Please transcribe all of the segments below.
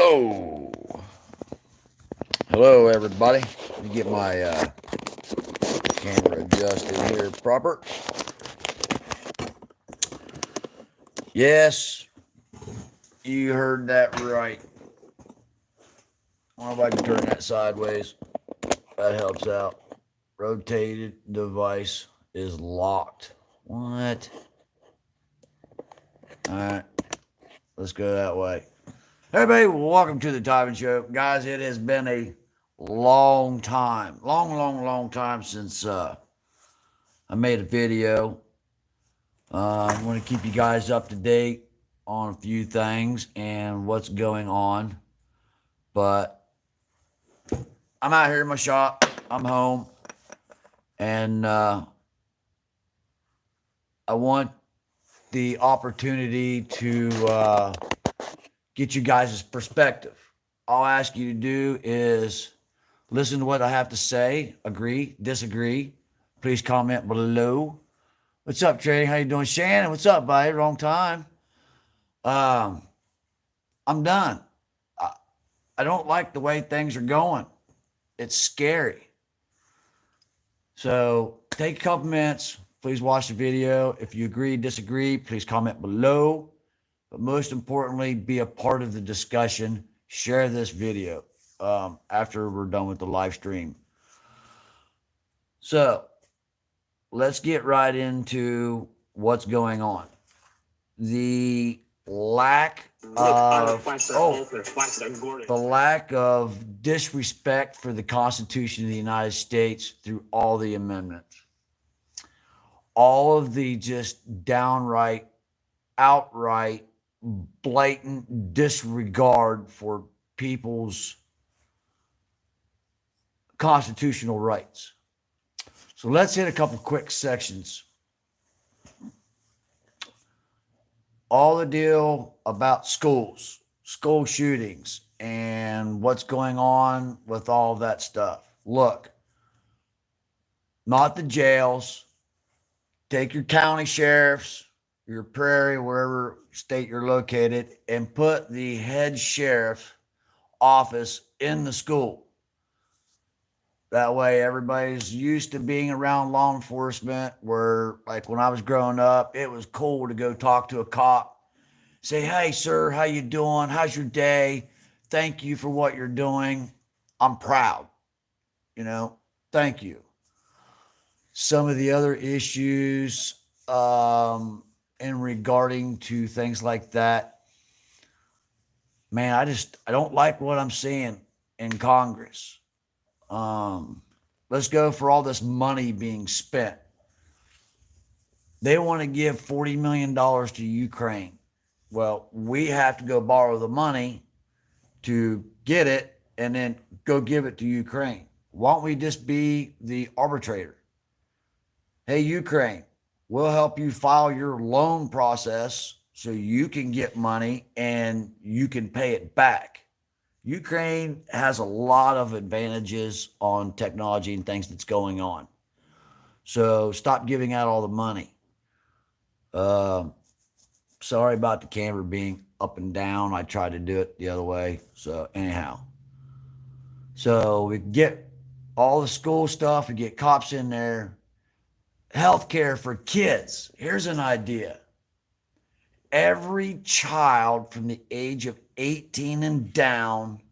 So, hello everybody. Let me get my camera adjusted here proper. Yes, you heard that right. I don't know if I can turn that sideways. That helps out. Rotated device is locked. What? Alright, let's go that way. Everybody, welcome to the TIVANshow. Guys, it has been a long time, long time since I made a video. I want to keep you guys up to date on a few things and what's going on. But I'm out here in my shop. I'm home. And I want the opportunity to get you guys' perspective. All I ask you to do is listen to what I have to say, agree, disagree. Please comment below. What's up, Trading? How you doing? Shannon, what's up, buddy? Wrong time. I'm done. I don't like the way things are going. It's scary. So take a couple minutes. Please watch the video. If you agree, disagree, please comment below. But most importantly, be a part of the discussion. Share this video after we're done with the live stream. So let's get right into what's going on. The lack of disrespect for the Constitution of the United States through all the amendments. All of the just downright, outright, blatant disregard for people's constitutional rights. So let's hit a couple quick sections. All the deal about schools, school shootings, and what's going on with all of that stuff. Look, not the jails. Take your county sheriffs, your prairie, wherever state you're located, and put the head sheriff office in the school. That way everybody's used to being around law enforcement, where like when I was growing up, it was cool to go talk to a cop, say, hey, sir, how you doing? How's your day? Thank you for what you're doing. I'm proud. Thank you. Some of the other issues in regarding to things like that, man, I don't like what I'm seeing in Congress. Let's go for all this money being spent. They want to give $40 million to Ukraine. Well, we have to go borrow the money to get it and then go give it to Ukraine. Why don't we just be the arbitrator? Hey, Ukraine, we'll help you file your loan process so you can get money and you can pay it back. Ukraine has a lot of advantages on technology and things that's going on. So stop giving out all the money. Sorry about the camera being up and down. I tried to do it the other way. So anyhow. So we get all the school stuff. We get cops in there. Healthcare for kids. Here's an idea. Every child from the age of 18 and down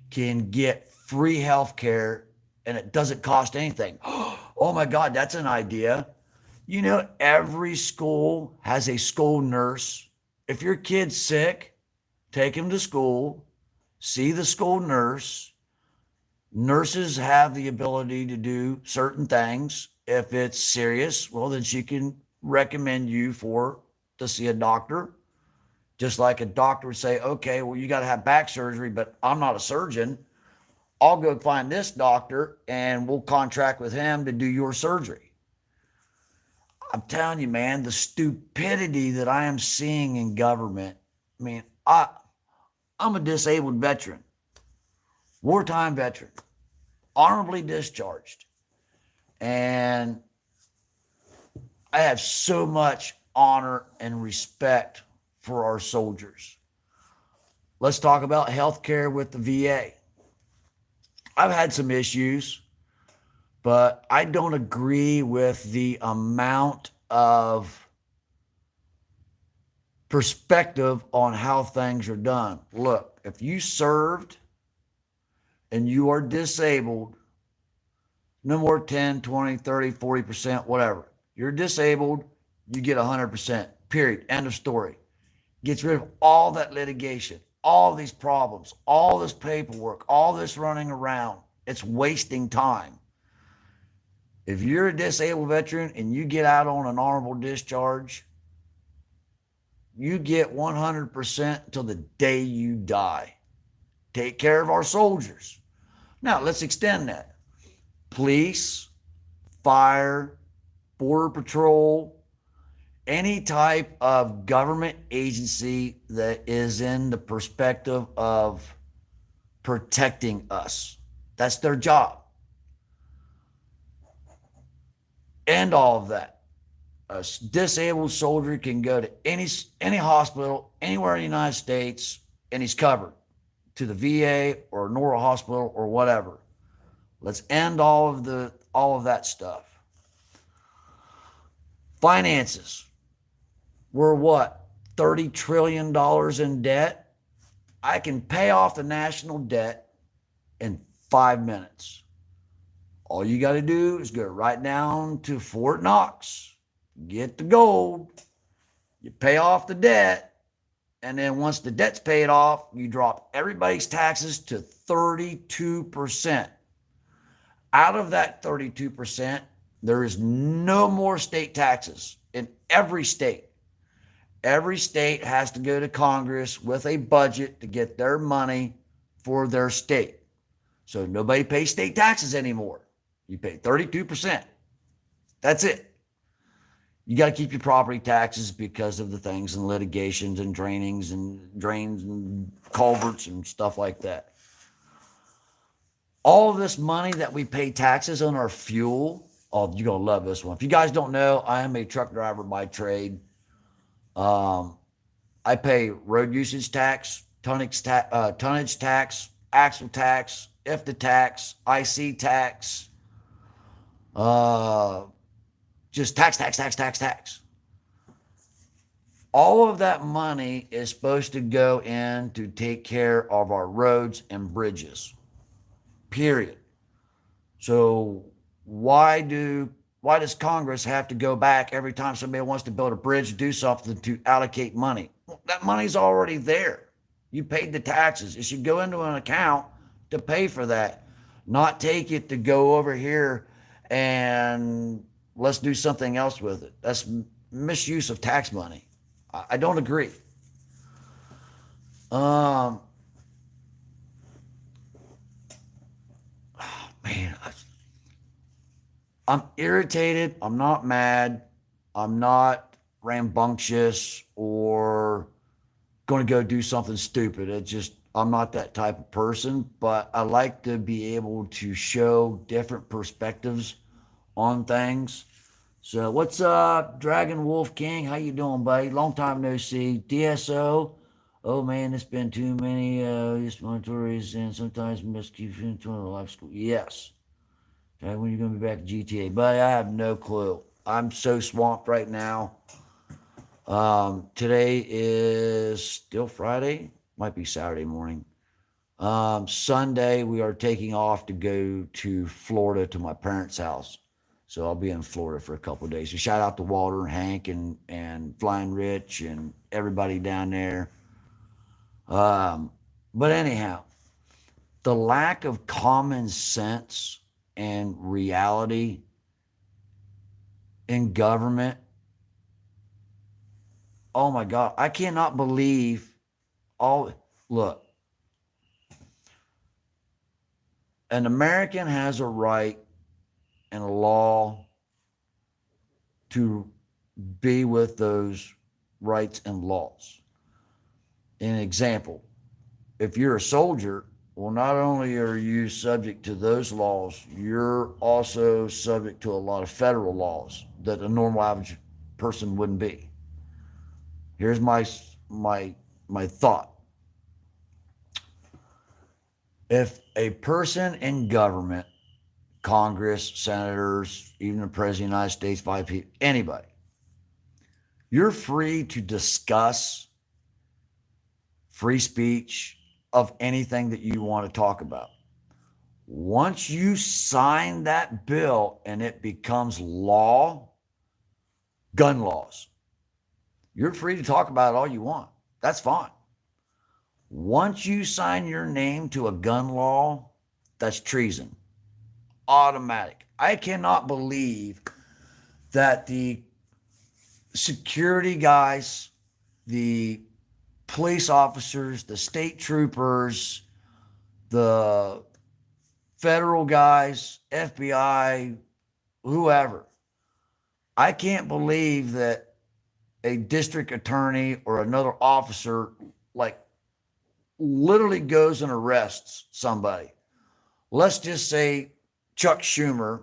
can get free healthcare, and it doesn't cost anything. Oh my God, that's an idea. Every school has a school nurse. If your kid's sick, take him to school, see the school nurse. Nurses have the ability to do certain things. If it's serious, well, then she can recommend you to see a doctor. Just like a doctor would say, okay, well, you got to have back surgery, but I'm not a surgeon. I'll go find this doctor and we'll contract with him to do your surgery. I'm telling you, man, the stupidity that I am seeing in government. I mean, I'm a disabled veteran, wartime veteran, honorably discharged. And I have so much honor and respect for our soldiers. Let's talk about healthcare with the VA. I've had some issues, but I don't agree with the amount of perspective on how things are done. Look, if you served and you are disabled, no more 10, 20, 30, 40%, whatever. You're disabled, you get 100%, period. End of story. Gets rid of all that litigation, all these problems, all this paperwork, all this running around. It's wasting time. If you're a disabled veteran and you get out on an honorable discharge, you get 100% until the day you die. Take care of our soldiers. Now, let's extend that. Police, fire, border patrol, any type of government agency that is in the perspective of protecting us. That's their job. And all of that. A disabled soldier can go to any hospital anywhere in the United States and he's covered, to the VA or Nora Hospital or whatever. Let's end all of that stuff. Finances. We're what? $30 trillion in debt? I can pay off the national debt in 5 minutes. All you got to do is go right down to Fort Knox, get the gold, you pay off the debt, and then once the debt's paid off, you drop everybody's taxes to 32%. Out of that 32%, there is no more state taxes in every state. Every state has to go to Congress with a budget to get their money for their state. So nobody pays state taxes anymore. You pay 32%. That's it. You got to keep your property taxes because of the things and litigations and drains and culverts and stuff like that. All of this money that we pay taxes on our fuel. Oh, you're going to love this one. If you guys don't know, I am a truck driver by trade. I pay road usage tax, tonnage tax, axle tax, IFTA tax, IC tax, just tax. All of that money is supposed to go in to take care of our roads and bridges, period. So why does Congress have to go back every time somebody wants to build a bridge, do something to allocate money? Well, that money's already there. You paid the taxes. It should go into an account to pay for that, not take it to go over here and let's do something else with it. That's misuse of tax money. I don't agree. Man, I'm irritated. I'm not mad. I'm not rambunctious or going to go do something stupid. I'm not that type of person, but I like to be able to show different perspectives on things. So what's up, Dragon Wolf King? How you doing, buddy? Long time no see. DSO. Oh man, it's been too many explanatories and sometimes miskeeping to life school. Yes. Okay, when are you gonna be back at GTA? Buddy, I have no clue. I'm so swamped right now. Today is still Friday. Might be Saturday morning. Sunday, we are taking off to go to Florida to my parents' house. So I'll be in Florida for a couple of days. So shout out to Walter, Hank, and Flying Rich and everybody down there. But anyhow, the lack of common sense and reality in government. Oh my God, I cannot believe look, an American has a right and a law to be with those rights and laws. An example, if you're a soldier, well, not only are you subject to those laws, you're also subject to a lot of federal laws that a normal average person wouldn't be. Here's my thought. If a person in government, Congress, senators, even the President of the United States, VP, anybody, you're free to discuss free speech of anything that you want to talk about. Once you sign that bill and it becomes law, gun laws, you're free to talk about it all you want. That's fine. Once you sign your name to a gun law, that's treason. Automatic. I cannot believe that the security guys, the police officers, the state troopers, the federal guys, FBI, whoever, I can't believe that a district attorney or another officer like literally goes and arrests somebody. Let's just say Chuck Schumer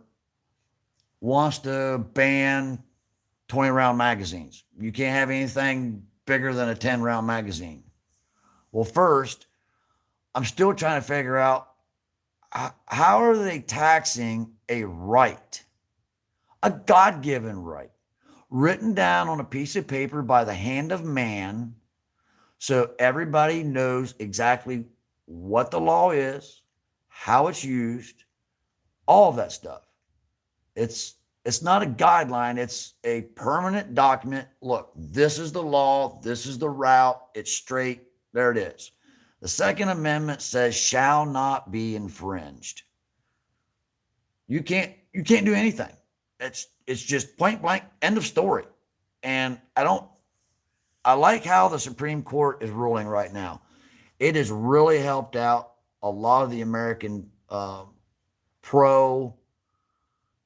wants to ban 20-round magazines. You can't have anything bigger than a 10-round magazine. Well, first, I'm still trying to figure out how are they taxing a right, a God-given right, written down on a piece of paper by the hand of man, so everybody knows exactly what the law is, how it's used, all of that stuff. It's not a guideline. It's a permanent document. Look, this is the law. This is the route. It's straight. There it is. The Second Amendment says shall not be infringed. You can't do anything. It's just point blank, end of story. And I like how the Supreme Court is ruling right now. It has really helped out a lot of the American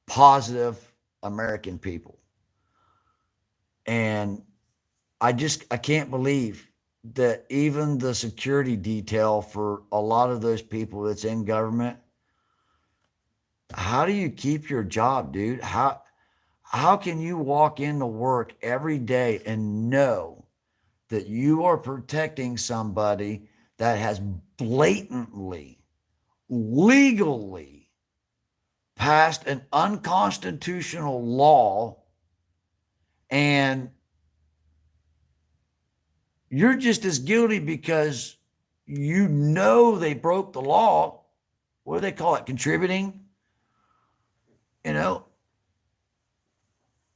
positive American people. And I can't believe that even the security detail for a lot of those people that's in government, how do you keep your job, dude? How can you walk into work every day and know that you are protecting somebody that has blatantly, legally passed an unconstitutional law, and you're just as guilty because you know they broke the law? What do they call it? Contributing? You know,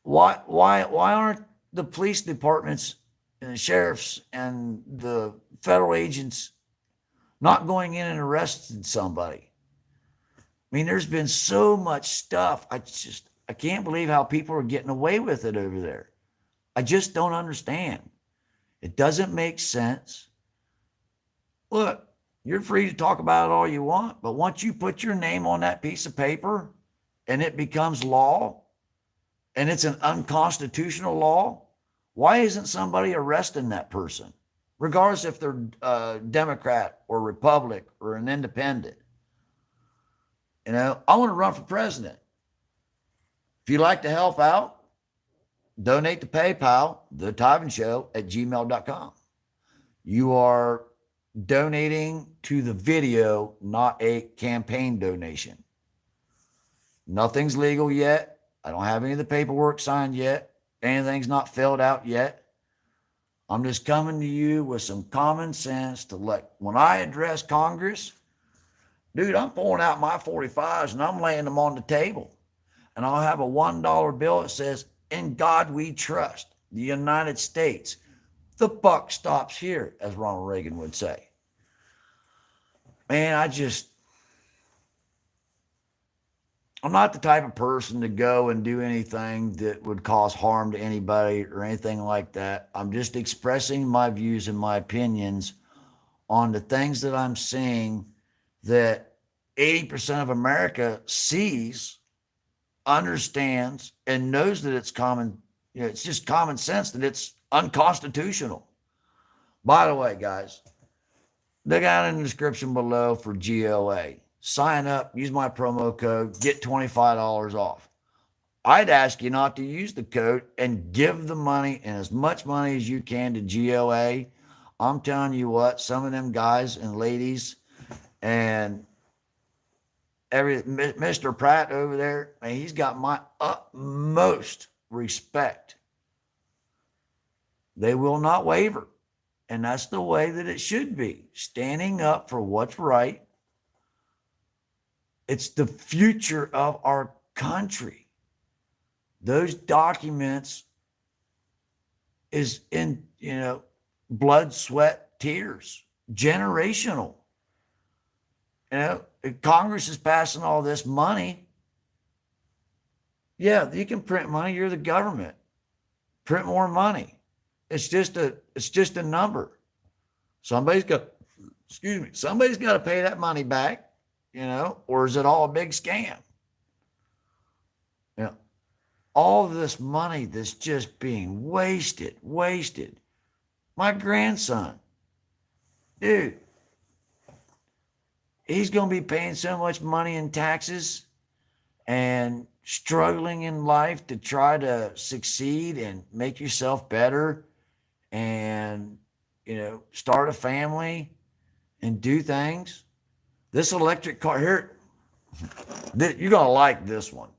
why aren't the police departments and the sheriffs and the federal agents not going in and arresting somebody? I mean, there's been so much stuff. I can't believe how people are getting away with it over there. I just don't understand. It doesn't make sense. Look, you're free to talk about it all you want, but once you put your name on that piece of paper and it becomes law and it's an unconstitutional law, why isn't somebody arresting that person, regardless if they're a Democrat or Republican or an independent? You know, I want to run for president. If you'd like to help out, donate to PayPal, theTIVANshow at gmail.com. You are donating to the video, not a campaign donation. Nothing's legal yet. I don't have any of the paperwork signed yet. Anything's not filled out yet. I'm just coming to you with some common sense to when I address Congress, dude, I'm pulling out my 45s and I'm laying them on the table. And I'll have a $1 bill that says, "In God we trust, the United States. The buck stops here," as Ronald Reagan would say. Man, I'm not the type of person to go and do anything that would cause harm to anybody or anything like that. I'm just expressing my views and my opinions on the things that I'm seeing that 80% of America sees, understands, and knows that it's it's just common sense that it's unconstitutional. By the way, guys, look out in the description below for GOA. Sign up, use my promo code, get $25 off. I'd ask you not to use the code and give the money and as much money as you can to GOA. I'm telling you what, some of them guys and ladies And Mr. Pratt over there, man, he's got my utmost respect. They will not waver. And that's the way that it should be. Standing up for what's right. It's the future of our country. Those documents is in, blood, sweat, tears, generational. Congress is passing all this money. Yeah, you can print money. You're the government. Print more money. It's just a number. Somebody's got to pay that money back, or is it all a big scam? All of this money that's just being wasted. My grandson, dude, he's going to be paying so much money in taxes and struggling in life to try to succeed and make yourself better and, start a family and do things. This electric car here, you're going to like this one.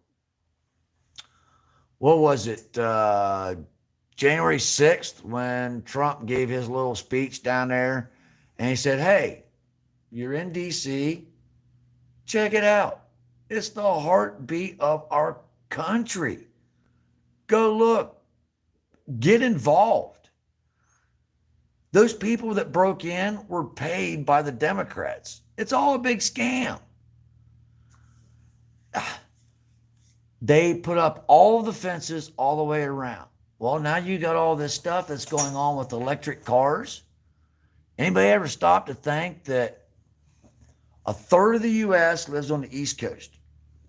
What was it? January 6th, when Trump gave his little speech down there, and he said, hey, you're in D.C., check it out. It's the heartbeat of our country. Go look. Get involved. Those people that broke in were paid by the Democrats. It's all a big scam. They put up all the fences all the way around. Well, now you got all this stuff that's going on with electric cars. Anybody ever stop to think that a third of the U.S. lives on the East Coast?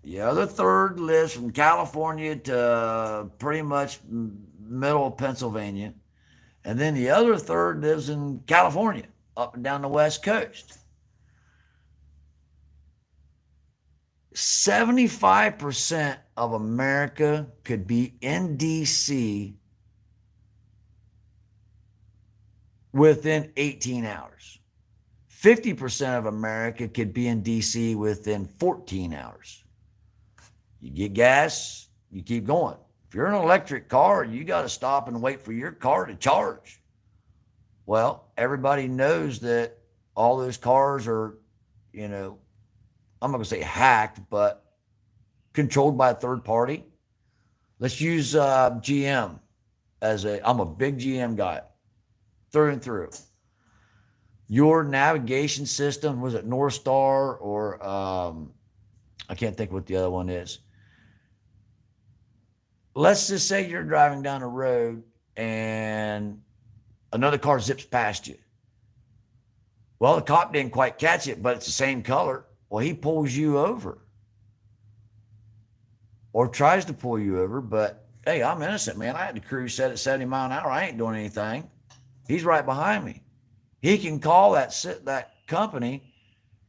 The other third lives from California to pretty much middle of Pennsylvania. And then the other third lives in California, up and down the West Coast. 75% of America could be in D.C. within 18 hours. 50% of America could be in D.C. within 14 hours. You get gas, you keep going. If you're in an electric car, you got to stop and wait for your car to charge. Well, everybody knows that all those cars are, I'm not going to say hacked, but controlled by a third party. Let's use GM I'm a big GM guy, through and through. Your navigation system, was it North Star or I can't think what the other one is. Let's just say you're driving down a road and another car zips past you. Well, the cop didn't quite catch it, but it's the same color. Well, he pulls you over or tries to pull you over, but hey, I'm innocent, man. I had to cruise set at 70 miles an hour. I ain't doing anything. He's right behind me. He can call that company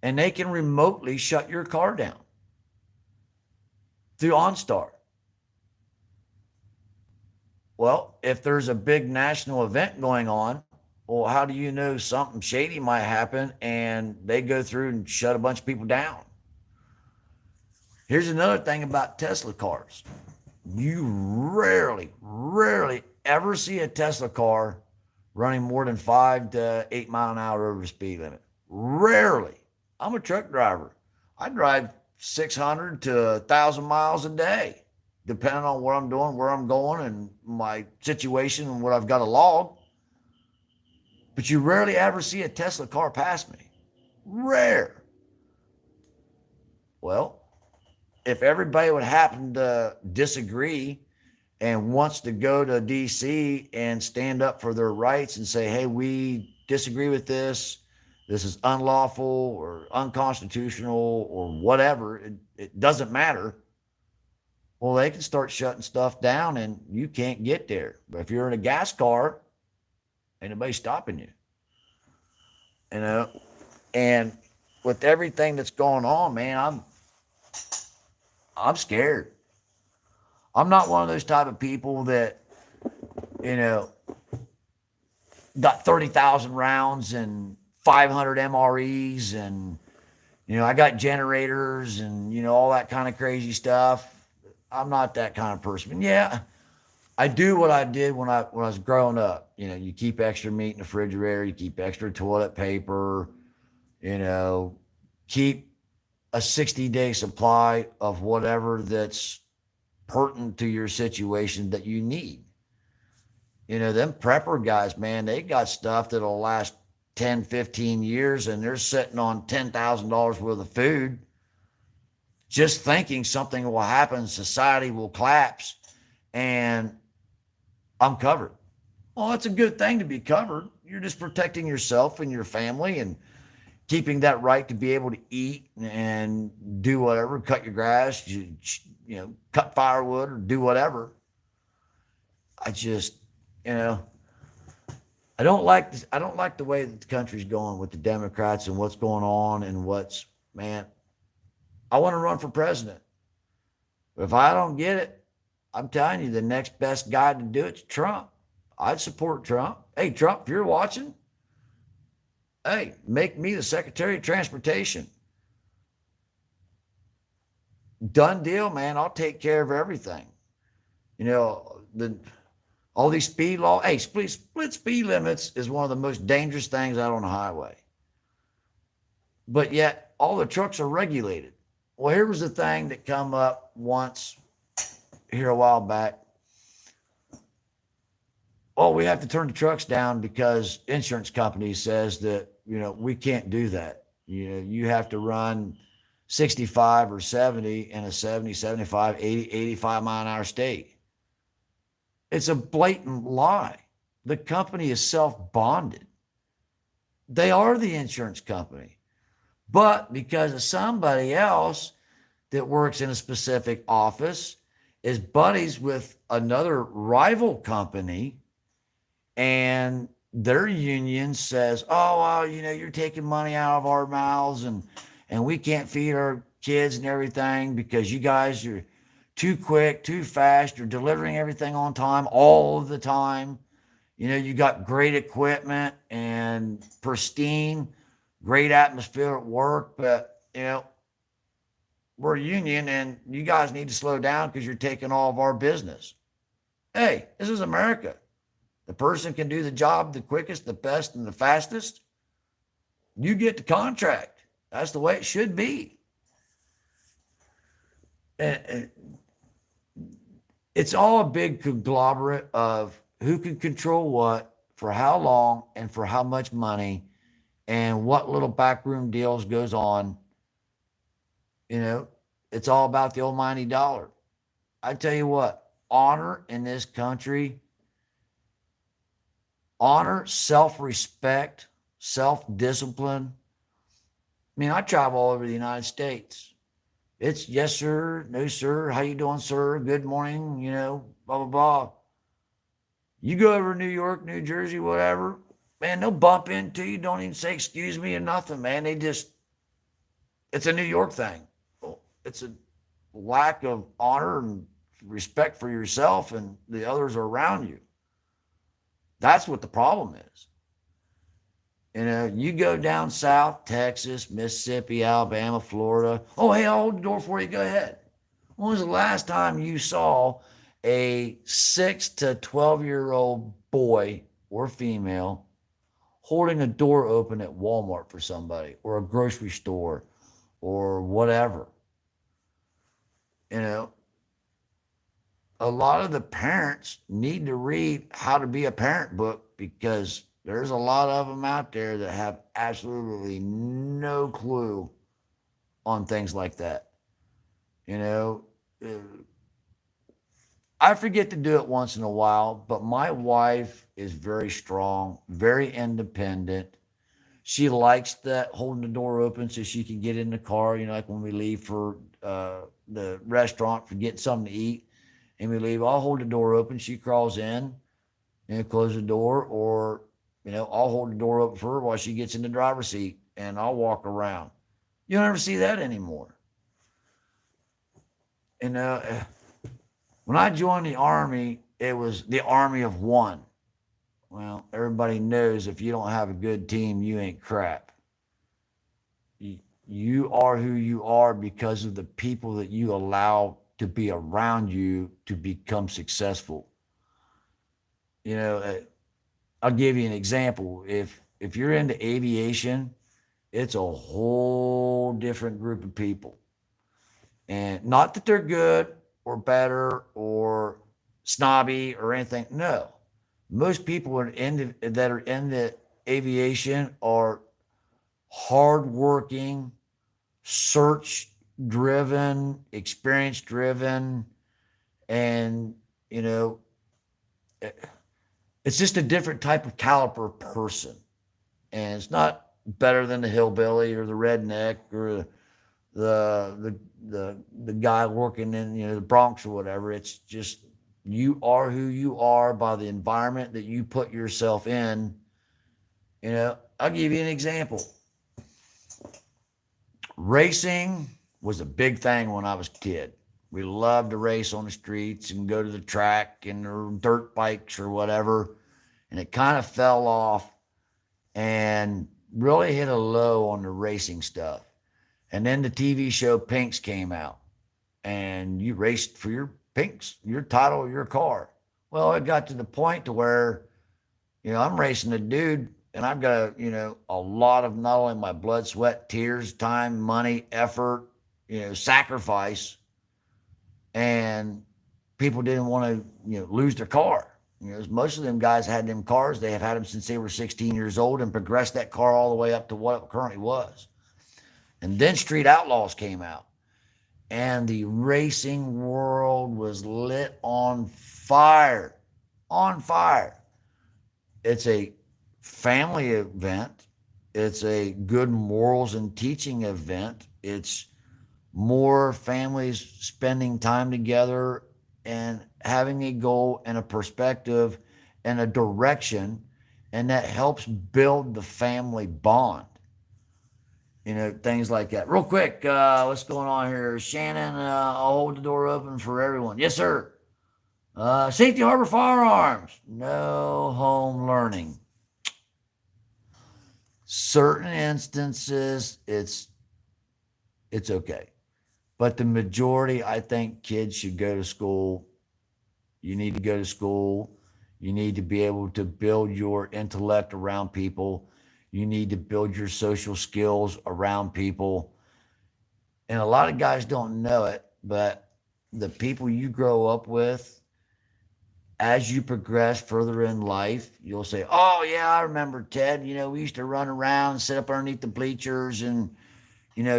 and they can remotely shut your car down through OnStar. Well, if there's a big national event going on, well, how do you know something shady might happen and they go through and shut a bunch of people down? Here's another thing about Tesla cars. You rarely ever see a Tesla car running more than 5 to 8 mile an hour over the speed limit. Rarely. I'm a truck driver. I drive 600 to 1,000 miles a day, depending on what I'm doing, where I'm going, and my situation and what I've got to log. But you rarely ever see a Tesla car pass me. Rare. Well, if everybody would happen to disagree and wants to go to DC and stand up for their rights and say, hey, we disagree with this, this is unlawful or unconstitutional or whatever, it doesn't matter. Well, they can start shutting stuff down and you can't get there. But if you're in a gas car, ain't nobody stopping you. And with everything that's going on, man, I'm scared. I'm not one of those type of people that, got 30,000 rounds and 500 MREs and I got generators and, all that kind of crazy stuff. I'm not that kind of person. But yeah, I do what I did when I was growing up. You keep extra meat in the refrigerator, you keep extra toilet paper, you know, keep a 60-day supply of whatever that's pertinent to your situation that you need. Them prepper guys, man, they got stuff that'll last 10, 15 years and they're sitting on $10,000 worth of food just thinking something will happen, society will collapse, and I'm covered. Well, it's a good thing to be covered. You're just protecting yourself and your family and keeping that right to be able to eat and do whatever, cut your grass, cut firewood or do whatever. I just, you know, I don't like this. I don't like the way that the country's going with the Democrats and what's going on and man, I want to run for president. But if I don't get it, I'm telling you, the next best guy to do it's Trump. I'd support Trump. Hey, Trump, if you're watching, hey, make me the Secretary of Transportation. Done deal, man. I'll take care of everything. All these speed laws. Hey, split speed limits is one of the most dangerous things out on the highway. But yet, all the trucks are regulated. Well, here was the thing that come up once here a while back. Oh, we have to turn the trucks down because insurance company says that, we can't do that. You have to run 65 or 70 in a 70, 75, 80, 85 mile an hour state. It's a blatant lie. The company is self-bonded. They are the insurance company. But because of somebody else that works in a specific office is buddies with another rival company, and their union says, oh, well, you're taking money out of our mouths and we can't feed our kids and everything because you guys are too quick, too fast. You're delivering everything on time all of the time. You got great equipment and pristine, great atmosphere at work, but, we're a union and you guys need to slow down because you're taking all of our business. Hey, this is America. The person can do the job the quickest, the best, and the fastest. You get the contract. That's the way it should be. And it's all a big conglomerate of who can control what, for how long, and for how much money, and what little backroom deals goes on. It's all about the almighty dollar. I tell you what, honor in this country, honor, self-respect, self-discipline. I travel all over the United States. It's yes, sir, no, sir, how you doing, sir, good morning, blah, blah, blah. You go over to New York, New Jersey, whatever, man, they'll bump into you, don't even say excuse me or nothing, man. It's a New York thing. It's a lack of honor and respect for yourself and the others around you. That's what the problem is. You go down south, Texas, Mississippi, Alabama, Florida. Oh, hey, I'll hold the door for you. Go ahead. When was the last time you saw a 6 to 12-year-old boy or female holding a door open at Walmart for somebody or a grocery store or whatever? A lot of the parents need to read How to Be a Parent book because there's a lot of them out there that have absolutely no clue on things like that. I forget to do it once in a while, but my wife is very strong, very independent. She likes that holding the door open so she can get in the car, like when we leave for the restaurant for getting something to eat and we leave, I'll hold the door open. She crawls in and close the door, or, I'll hold the door open for her while she gets in the driver's seat and I'll walk around. You don't ever see that anymore. When I joined the Army, it was the army of one. Well, everybody knows if you don't have a good team, you ain't crap. You are who you are because of the people that you allow to be around you to become successful. You know, I'll give you an example. If you're into aviation, it's a whole different group of people. And not that they're good or better or snobby or anything. No. Most people that are in the aviation are hardworking, search driven, experience driven, and you know, it's just a different type of caliber person. And it's not better than the hillbilly or the redneck or the guy working in the Bronx or whatever. It's just you are who you are by the environment that you put yourself in. I'll give you an example. Racing was a big thing when I was a kid. We loved to race on the streets and go to the track and or dirt bikes or whatever. And it kind of fell off and really hit a low on the racing stuff. And then the TV show Pinks came out, and you raced for your Pinks, your title, your car. Well, it got to the point to where, I'm racing a dude, and I've got, a lot of not only my blood, sweat, tears, time, money, effort, sacrifice, and people didn't want to, lose their car. Most of them guys had them cars. They have had them since they were 16 years old and progressed that car all the way up to what it currently was. And then Street Outlaws came out, and the racing world was lit on fire. On fire. It's a family event. It's a good morals and teaching event. It's more families spending time together and having a goal and a perspective and a direction, and that helps build the family bond. Things like that. Real quick, what's going on here? Shannon, I'll hold the door open for everyone. Yes, sir. Safety Harbor Firearms. No home learning. Certain instances, it's okay. But the majority, I think kids should go to school. You need to go to school. You need to be able to build your intellect around people. You need to build your social skills around people. And a lot of guys don't know it, but the people you grow up with, as you progress further in life, you'll say, oh, yeah, I remember Ted. We used to run around, sit up underneath the bleachers and,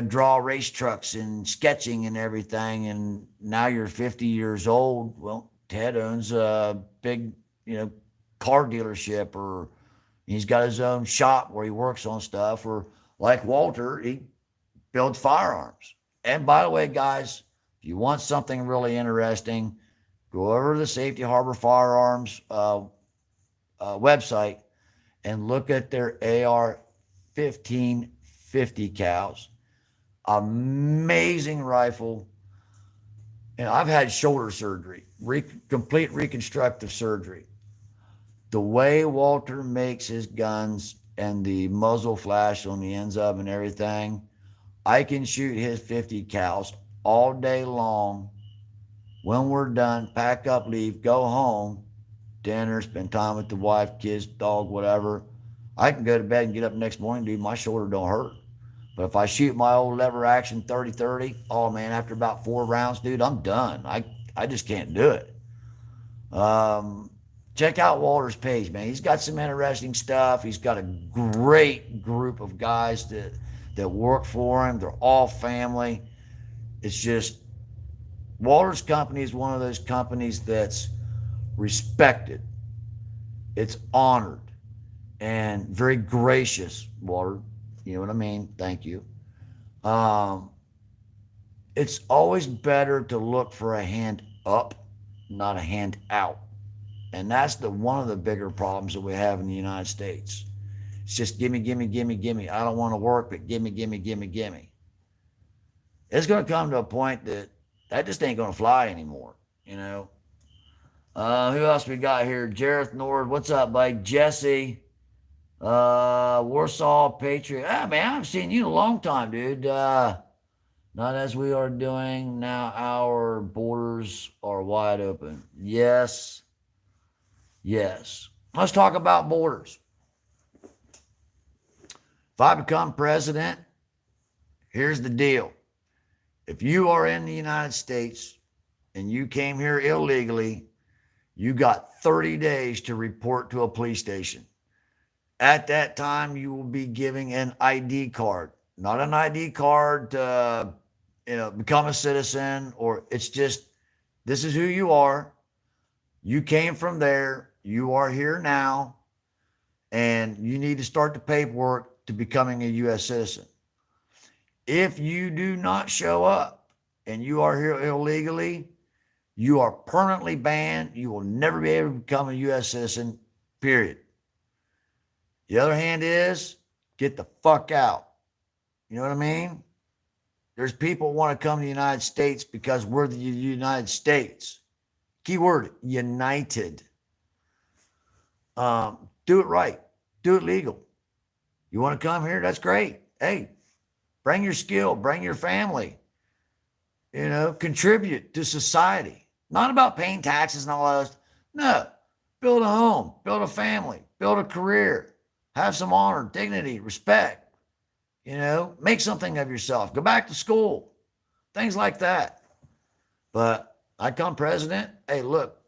draw race trucks and sketching and everything. And now you're 50 years old. Well, Ted owns a big, car dealership, or he's got his own shop where he works on stuff, or like Walter, he builds firearms. And by the way, guys, if you want something really interesting, go over to the Safety Harbor Firearms website and look at their AR 1550 cows. Amazing rifle. And I've had shoulder surgery, complete reconstructive surgery. The way Walter makes his guns and the muzzle flash on the ends of and everything, I can shoot his 50 cows all day long. When we're done, pack up, leave, go home, dinner, spend time with the wife, kids, dog, whatever. I can go to bed and get up next morning, dude, my shoulder don't hurt. But if I shoot my old lever action 30-30, oh man, after about 4 rounds, dude, I'm done. I just can't do it. Check out Walter's page, man. He's got some interesting stuff. He's got a great group of guys that work for him. They're all family. It's just, Walter's company is one of those companies that's respected. It's honored and very gracious, Walter. You know what I mean? Thank you. It's always better to look for a hand up, not a hand out. And that's one of the bigger problems that we have in the United States. It's just gimme, gimme, gimme, gimme. I don't want to work, but gimme, gimme, gimme, gimme. It's going to come to a point that just ain't going to fly anymore, Who else we got here? Jareth Nord. What's up, buddy? Jesse. Warsaw Patriot. Ah, man, I haven't seen you in a long time, dude. Not as we are doing now. Our borders are wide open. Yes, yes. Let's talk about borders. If I become president, here's the deal. If you are in the United States and you came here illegally, you got 30 days to report to a police station. At that time, you will be giving an ID card, not an ID card to, become a citizen, or it's just, this is who you are. You came from there. You are here now, and you need to start the paperwork to becoming a U.S. citizen. If you do not show up and you are here illegally, you are permanently banned. You will never be able to become a U.S. citizen, period. The other hand is get the fuck out. You know what I mean? There's people who want to come to the United States because we're the United States. Keyword, united. Do it right. Do it legal. You want to come here? That's great. Hey, bring your skill. Bring your family. Contribute to society. Not about paying taxes and all that. No. Build a home. Build a family. Build a career. Have some honor, dignity, respect. Make something of yourself. Go back to school. Things like that. But I come president. Hey, look,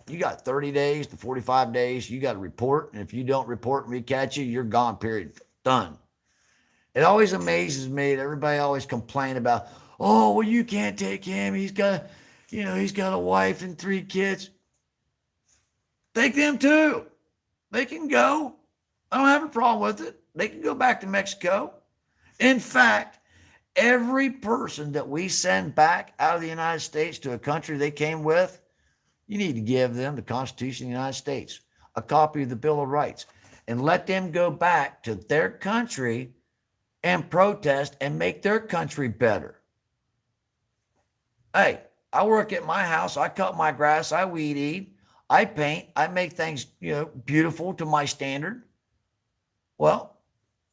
you got 30 days to 45 days. You got to report. And if you don't report and we catch you, you're gone, period. Done. It always amazes me that everybody always complain about, oh, well, you can't take him. He's got a wife and 3 kids. Take them too. They can go. I don't have a problem with it. They can go back to Mexico. In fact, every person that we send back out of the United States to a country they came with, you need to give them the Constitution of the United States, a copy of the Bill of Rights, and let them go back to their country and protest and make their country better. Hey, I work at my house. I cut my grass. I weed eat. I paint. I make things, beautiful to my standard. Well,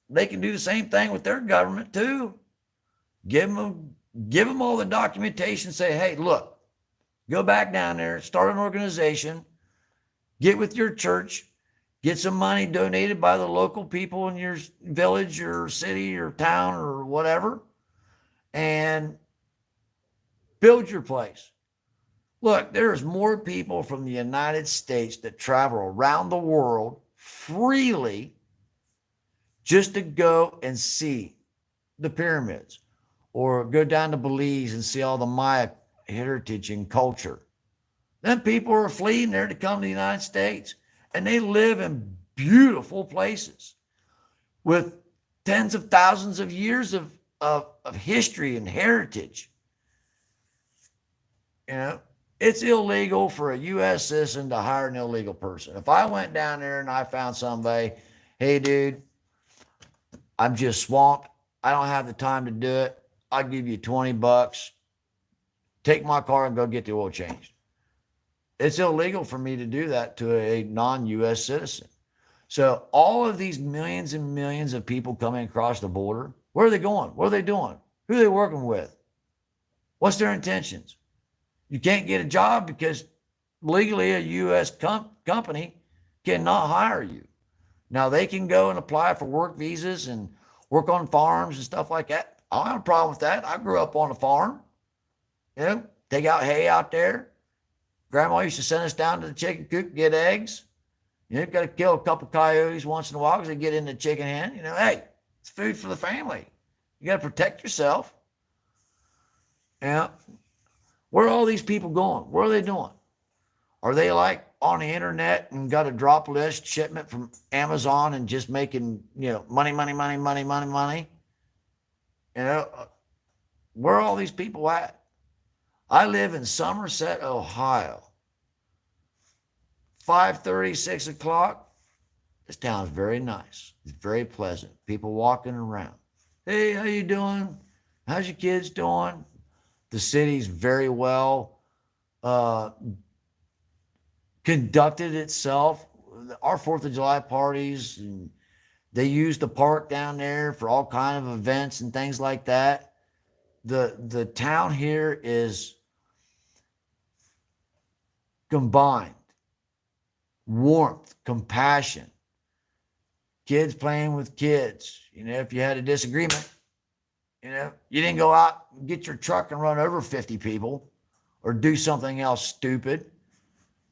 they can do the same thing with their government too. Give them all the documentation. Say, hey, look, go back down there, start an organization, get with your church, get some money donated by the local people in your village or city or town or whatever, and build your place. Look, there's more people from the United States that travel around the world freely just to go and see the pyramids, or go down to Belize and see all the Maya heritage and culture. Then people are fleeing there to come to the United States, and they live in beautiful places with tens of thousands of years of history and heritage. It's illegal for a U.S. citizen to hire an illegal person. If I went down there and I found somebody, hey, dude, I'm just swamped. I don't have the time to do it. I'll give you $20. Take my car and go get the oil changed. It's illegal for me to do that to a non-U.S. citizen. So all of these millions and millions of people coming across the border, where are they going? What are they doing? Who are they working with? What's their intentions? You can't get a job because legally a U.S. company cannot hire you. Now, they can go and apply for work visas and work on farms and stuff like that. I don't have a problem with that. I grew up on a farm. Take out hay out there. Grandma used to send us down to the chicken coop to get eggs. You've got to kill a couple coyotes once in a while because they get in the chicken hen. Hey, it's food for the family. You got to protect yourself. Yeah. Where are all these people going? What are they doing? Are they like on the internet and got a drop list shipment from Amazon and just making, money? Where are all these people at? I live in Somerset, Ohio. 5:30, 6 o'clock. This town is very nice. It's very pleasant. People walking around. Hey, how you doing? How's your kids doing? The city's very well conducted itself. Our 4th of July parties and They use the park down there for all kind of events and things like that. The town here is combined warmth, compassion, kids playing with kids. If you had a disagreement, you didn't go out and get your truck and run over 50 people or do something else stupid.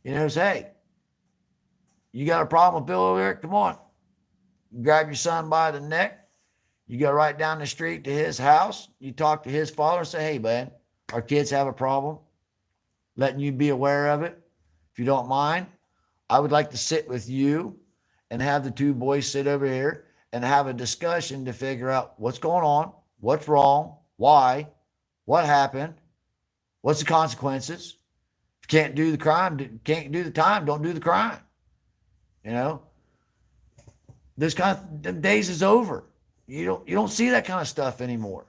Say, hey, you got a problem with Bill over there? Come on. You grab your son by the neck. You go right down the street to his house. You talk to his father and say, hey, man, our kids have a problem. Letting you be aware of it. If you don't mind, I would like to sit with you and have the two boys sit over here and have a discussion to figure out what's going on, what's wrong, why, what happened, what's the consequences. If you can't do the crime, can't do the time, don't do the crime. This kind of days is over. You don't see that kind of stuff anymore.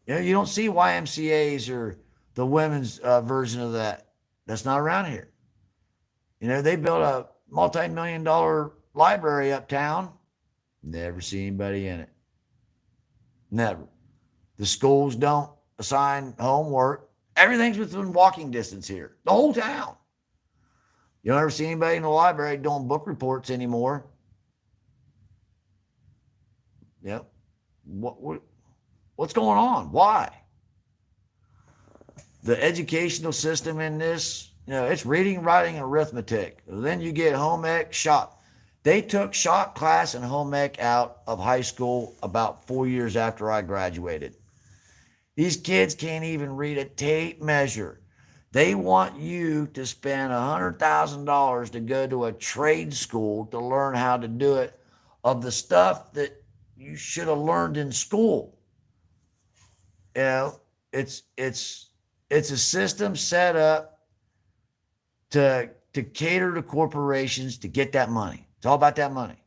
You don't see YMCAs or the women's version of that. That's not around here. They built a multi-million-dollar library uptown. Never see anybody in it. Never. The schools don't assign homework. Everything's within walking distance here. The whole town. You don't ever see anybody in the library doing book reports anymore. Yep. What's going on? Why? The educational system in this, it's reading, writing, and arithmetic. Then you get home ec, shop. They took shop class and home ec out of high school about 4 years after I graduated. These kids can't even read a tape measure. They want you to spend $100,000 to go to a trade school to learn how to do it, of the stuff that you should have learned in school. It's a system set up to cater to corporations to get that money. It's all about that money.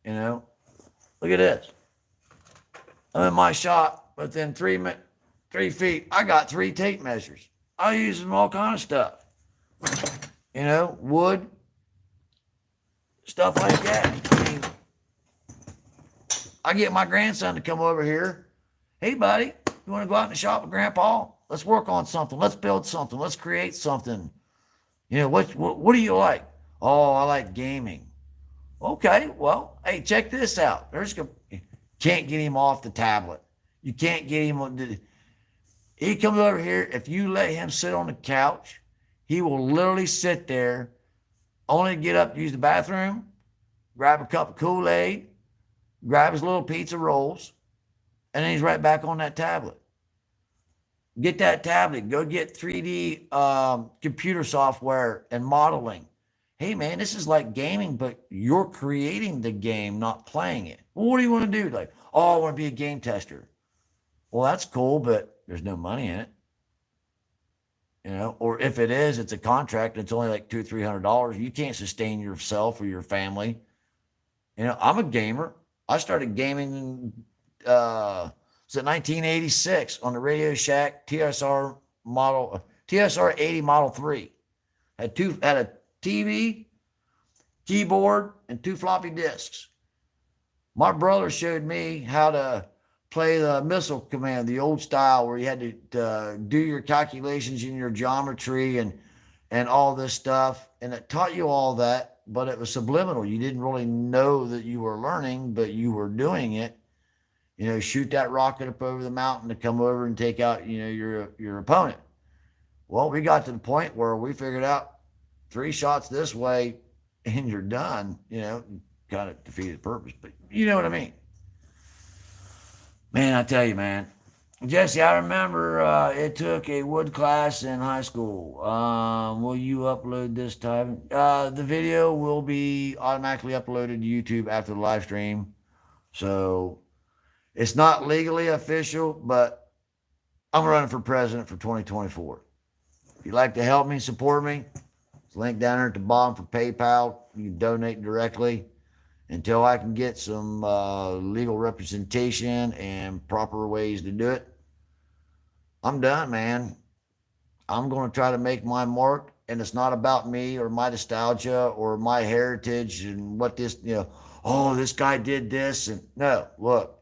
Look at this. I'm in my shop within 3 feet. I got 3 tape measures. I use them all kind of stuff. Wood, stuff like that. I get my grandson to come over here. Hey, buddy, you want to go out in the shop with Grandpa? Let's work on something. Let's build something. Let's create something. What do you like? Oh, I like gaming. Okay, well, hey, check this out. Can't get him off the tablet. You can't get him. He comes over here. If you let him sit on the couch, he will literally sit there, only get up to use the bathroom, grab a cup of Kool-Aid, grab his little pizza rolls, and then he's right back on that tablet. Get that tablet. Go get 3D computer software and modeling. Hey, man, this is like gaming, but you're creating the game, not playing it. Well, what do you want to do? Like, I want to be a game tester. Well, that's cool, but there's no money in it. Or if it is, it's a contract. It's only like $200 or $300. You can't sustain yourself or your family. I'm a gamer. I started gaming in 1986 on the Radio Shack TSR 80 Model 3. Had a TV, keyboard, and 2 floppy disks. My brother showed me how to play the missile command, the old style, where you had to do your calculations in your geometry and all this stuff. And it taught you all that, but it was subliminal. You didn't really know that you were learning, but you were doing it. Shoot that rocket up over the mountain to come over and take out, your opponent. Well, we got to the point where we figured out 3 shots this way and you're done. Kind of defeated the purpose, but you know what I mean. Man, I tell you, man. Jesse, I remember it took a wood class in high school. Will you upload this time? The video will be automatically uploaded to YouTube after the live stream. So it's not legally official, but I'm running for president for 2024. If you'd like to help me, support me, there's a link down there at the bottom for PayPal. You can donate directly. Until I can get some legal representation and proper ways to do it, I'm done, man. I'm going to try to make my mark, and it's not about me or my nostalgia or my heritage and what this, oh, this guy did this. And no, look,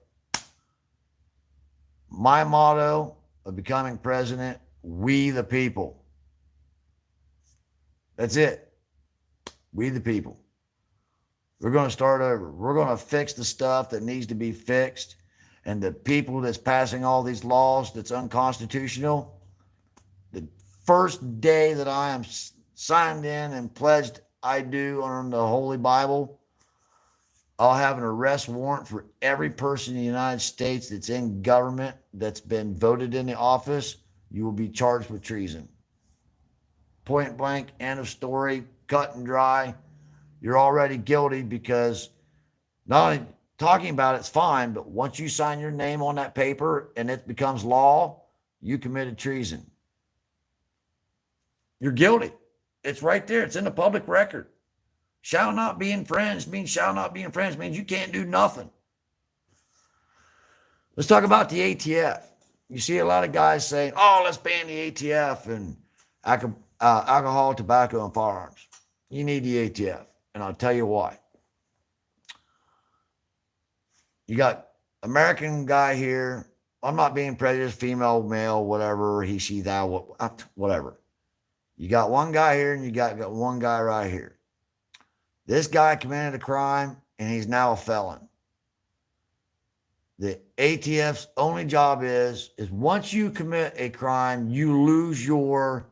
my motto of becoming president, we the people. That's it. We the people. We're going to start over. We're going to fix the stuff that needs to be fixed. And the people that's passing all these laws that's unconstitutional, the first day that I am signed in and pledged I do on the Holy Bible, I'll have an arrest warrant for every person in the United States that's in government that's been voted into office. You will be charged with treason. Point blank, end of story, cut and dry. You're already guilty because not only talking about it's fine, but once you sign your name on that paper and it becomes law, you committed treason. You're guilty. It's right there. It's in the public record. Shall not be infringed means shall not be infringed means you can't do nothing. Let's talk about the ATF. You see a lot of guys saying, oh, let's ban the ATF and alcohol, tobacco, and firearms. You need the ATF. And I'll tell you why. You got American guy here. I'm not being prejudiced, female, male, whatever, he, she, thou, whatever. You got one guy here and you got one guy right here. This guy committed a crime and he's now a felon. The ATF's only job is once you commit a crime, you lose your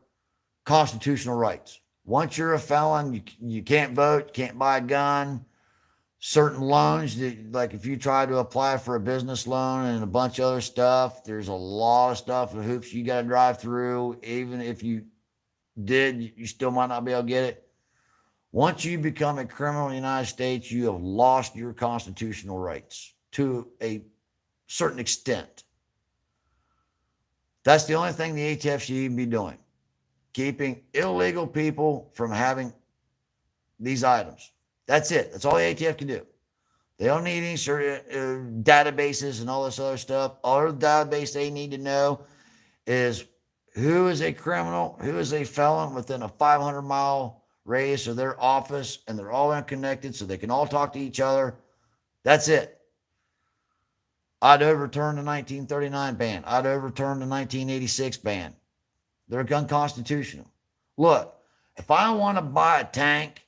constitutional rights. Once you're a felon, you can't vote, you can't buy a gun. Certain loans, like if you try to apply for a business loan and a bunch of other stuff, there's a lot of stuff and hoops you got to drive through. Even if you did, you still might not be able to get it. Once you become a criminal in the United States, you have lost your constitutional rights to a certain extent. That's the only thing the ATF should even be doing. Keeping illegal people from having these items. That's it. That's all the ATF can do. They don't need any certain databases and all this other stuff. All the database they need to know is who is a criminal, who is a felon within a 500-mile radius of their office, and they're all unconnected so they can all talk to each other. That's it. I'd overturn the 1939 ban. I'd overturn the 1986 ban. They're unconstitutional. Look, if I want to buy a tank,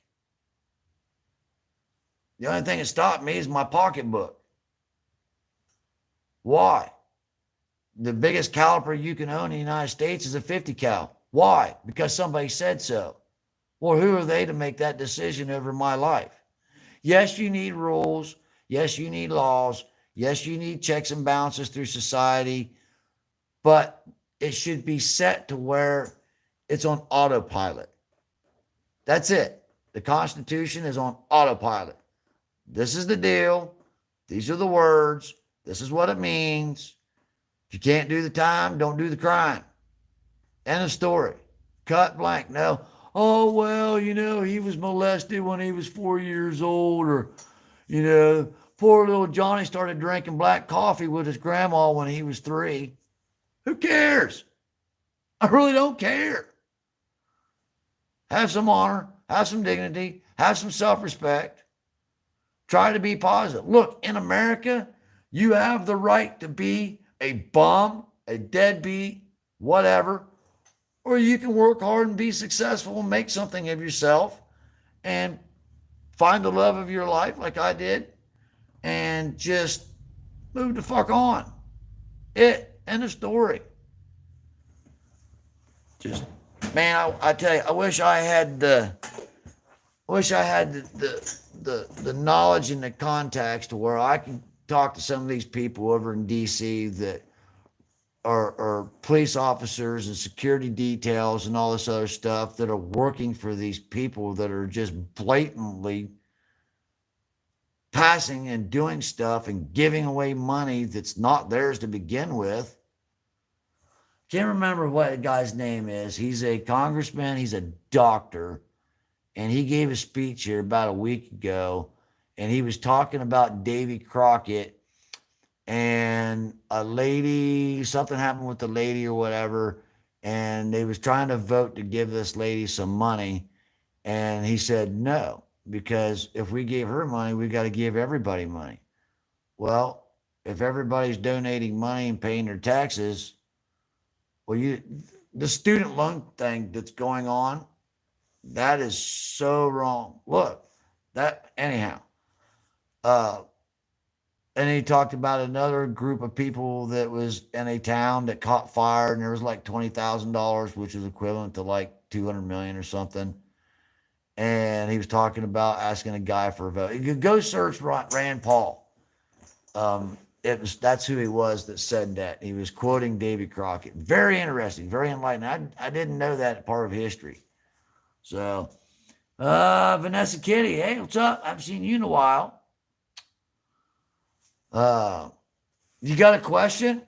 the only thing that stopped me is my pocketbook. Why? The biggest caliber you can own in the United States is a 50 cal. Why? Because somebody said so. Well, who are they to make that decision over my life? Yes, you need rules. Yes, you need laws. Yes, you need checks and balances through society. But it should be set to where it's on autopilot. That's it. The Constitution is on autopilot. This is the deal. These are the words. This is what it means. If you can't do the time, don't do the crime. End of story. Cut blank. No. Oh, well, he was molested when he was 4 years old, or, poor little Johnny started drinking black coffee with his grandma when he was 3. Who cares? I really don't care. Have some honor, have some dignity, have some self-respect. Try to be positive. Look, in America, you have the right to be a bum, a deadbeat, whatever, or you can work hard and be successful and make something of yourself and find the love of your life like I did and just move the fuck on. End of story. Just, man, I tell you, I wish I had the knowledge and the contacts to where I can talk to some of these people over in DC that are police officers and security details and all this other stuff that are working for these people that are just blatantly passing and doing stuff and giving away money that's not theirs to begin with. Can't remember what the guy's name is. He's a congressman. He's a doctor. And he gave a speech here about a week ago. And he was talking about Davy Crockett and a lady, something happened with the lady or whatever. And they was trying to vote to give this lady some money. And he said no. because if we gave her money, we got to give everybody money. Well, if everybody's donating money and paying their taxes, well, the student loan thing that's going on, that is so wrong. Look, that anyhow. Uh, and he talked about another group of people that was in a town that caught fire, and there was like $20,000, which is equivalent to like 200 million or something. And he was talking about asking a guy for a vote. You could go search Rand Paul. That's who he was that said that. He was quoting Davy Crockett. Very interesting, very enlightening. I didn't know that part of history. So, Vanessa Kitty, hey, what's up? I haven't seen you in a while. You got a question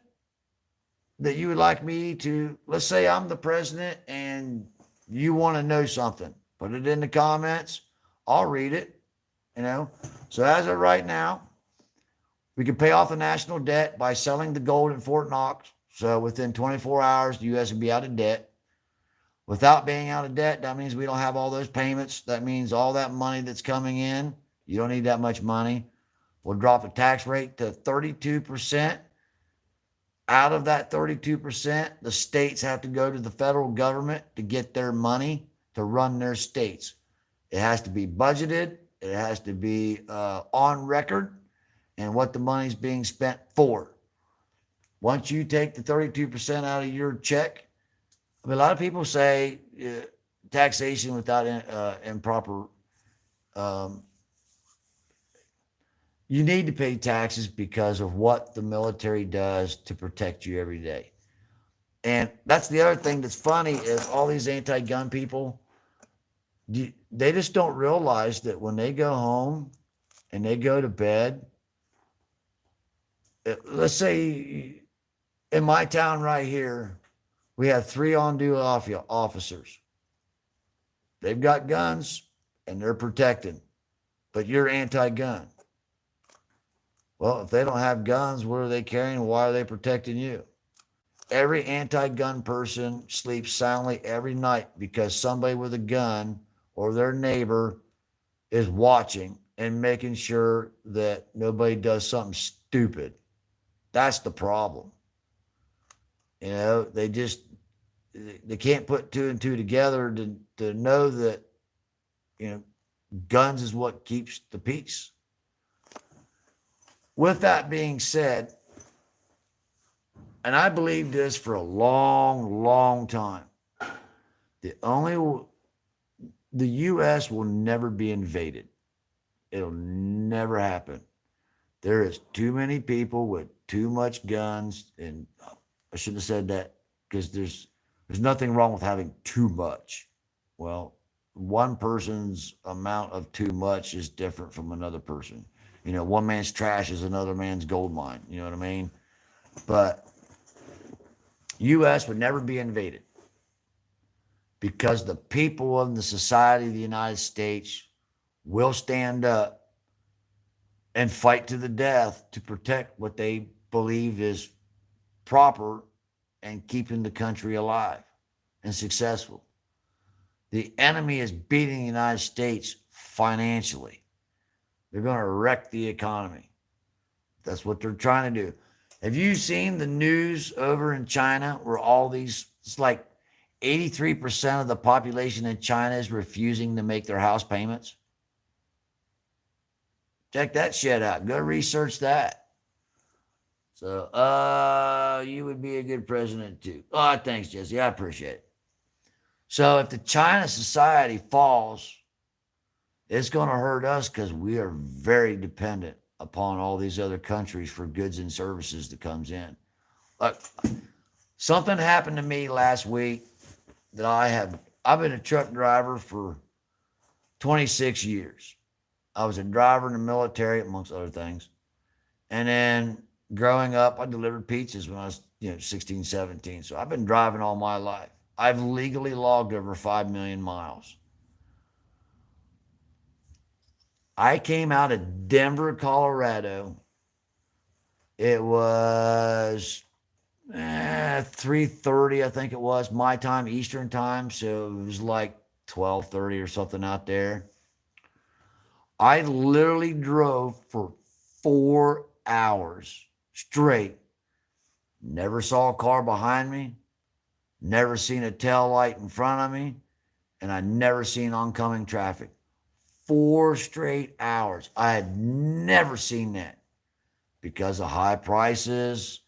that you would like me to? Let's say I'm the president and you want to know something. Put it in the comments. I'll read it. So as of right now, we can pay off the national debt by selling the gold in Fort Knox. So within 24 hours, the U.S. will be out of debt. Without being out of debt, that means we don't have all those payments. That means all that money that's coming in, you don't need that much money. We'll drop the tax rate to 32%. Out of that 32%, the states have to go to the federal government to get their money to run their states. It has to be budgeted. It has to be on record and what the money's being spent for. Once you take the 32% out of your check, I mean, a lot of people say taxation without improper. You need to pay taxes because of what the military does to protect you every day. And that's the other thing that's funny is all these anti-gun people, they just don't realize that when they go home and they go to bed, let's say in my town right here, we have 3 on-duty officers. They've got guns and they're protected, but you're anti-gun. Well, if they don't have guns, what are they carrying? Why are they protecting you? Every anti-gun person sleeps soundly every night because somebody with a gun or their neighbor is watching and making sure that nobody does something stupid. That's the problem. They can't put 2 and 2 together to know that, guns is what keeps the peace. With that being said, and I believed this for a long, long time, the U.S. will never be invaded. It'll never happen. There is too many people with too much guns, and I shouldn't have said that because there's nothing wrong with having too much. Well, one person's amount of too much is different from another person. One man's trash is another man's gold mine. You know what I mean? But U.S. would never be invaded because the people of the society of the United States will stand up and fight to the death to protect what they believe is proper and keeping the country alive and successful. The enemy is beating the United States financially. They're going to wreck the economy. That's what they're trying to do. Have you seen the news over in China where it's like 83% of the population in China is refusing to make their house payments? Check that shit out. Go research that. So, you would be a good president too. Oh, thanks, Jesse. I appreciate it. So if the China society falls, it's going to hurt us because we are very dependent upon all these other countries for goods and services that comes in. Look, something happened to me last week that I've been a truck driver for 26 years. I was a driver in the military, amongst other things. And then growing up, I delivered pizzas when I was 16, 17. So I've been driving all my life. I've legally logged over 5 million miles. I came out of Denver, Colorado. It was 3:30, I think it was, my time, Eastern time. So it was like 12:30 or something out there. I literally drove for 4 hours straight. Never saw a car behind me, never seen a tail light in front of me, and I never seen oncoming traffic. 4 straight hours. I had never seen that because of high prices,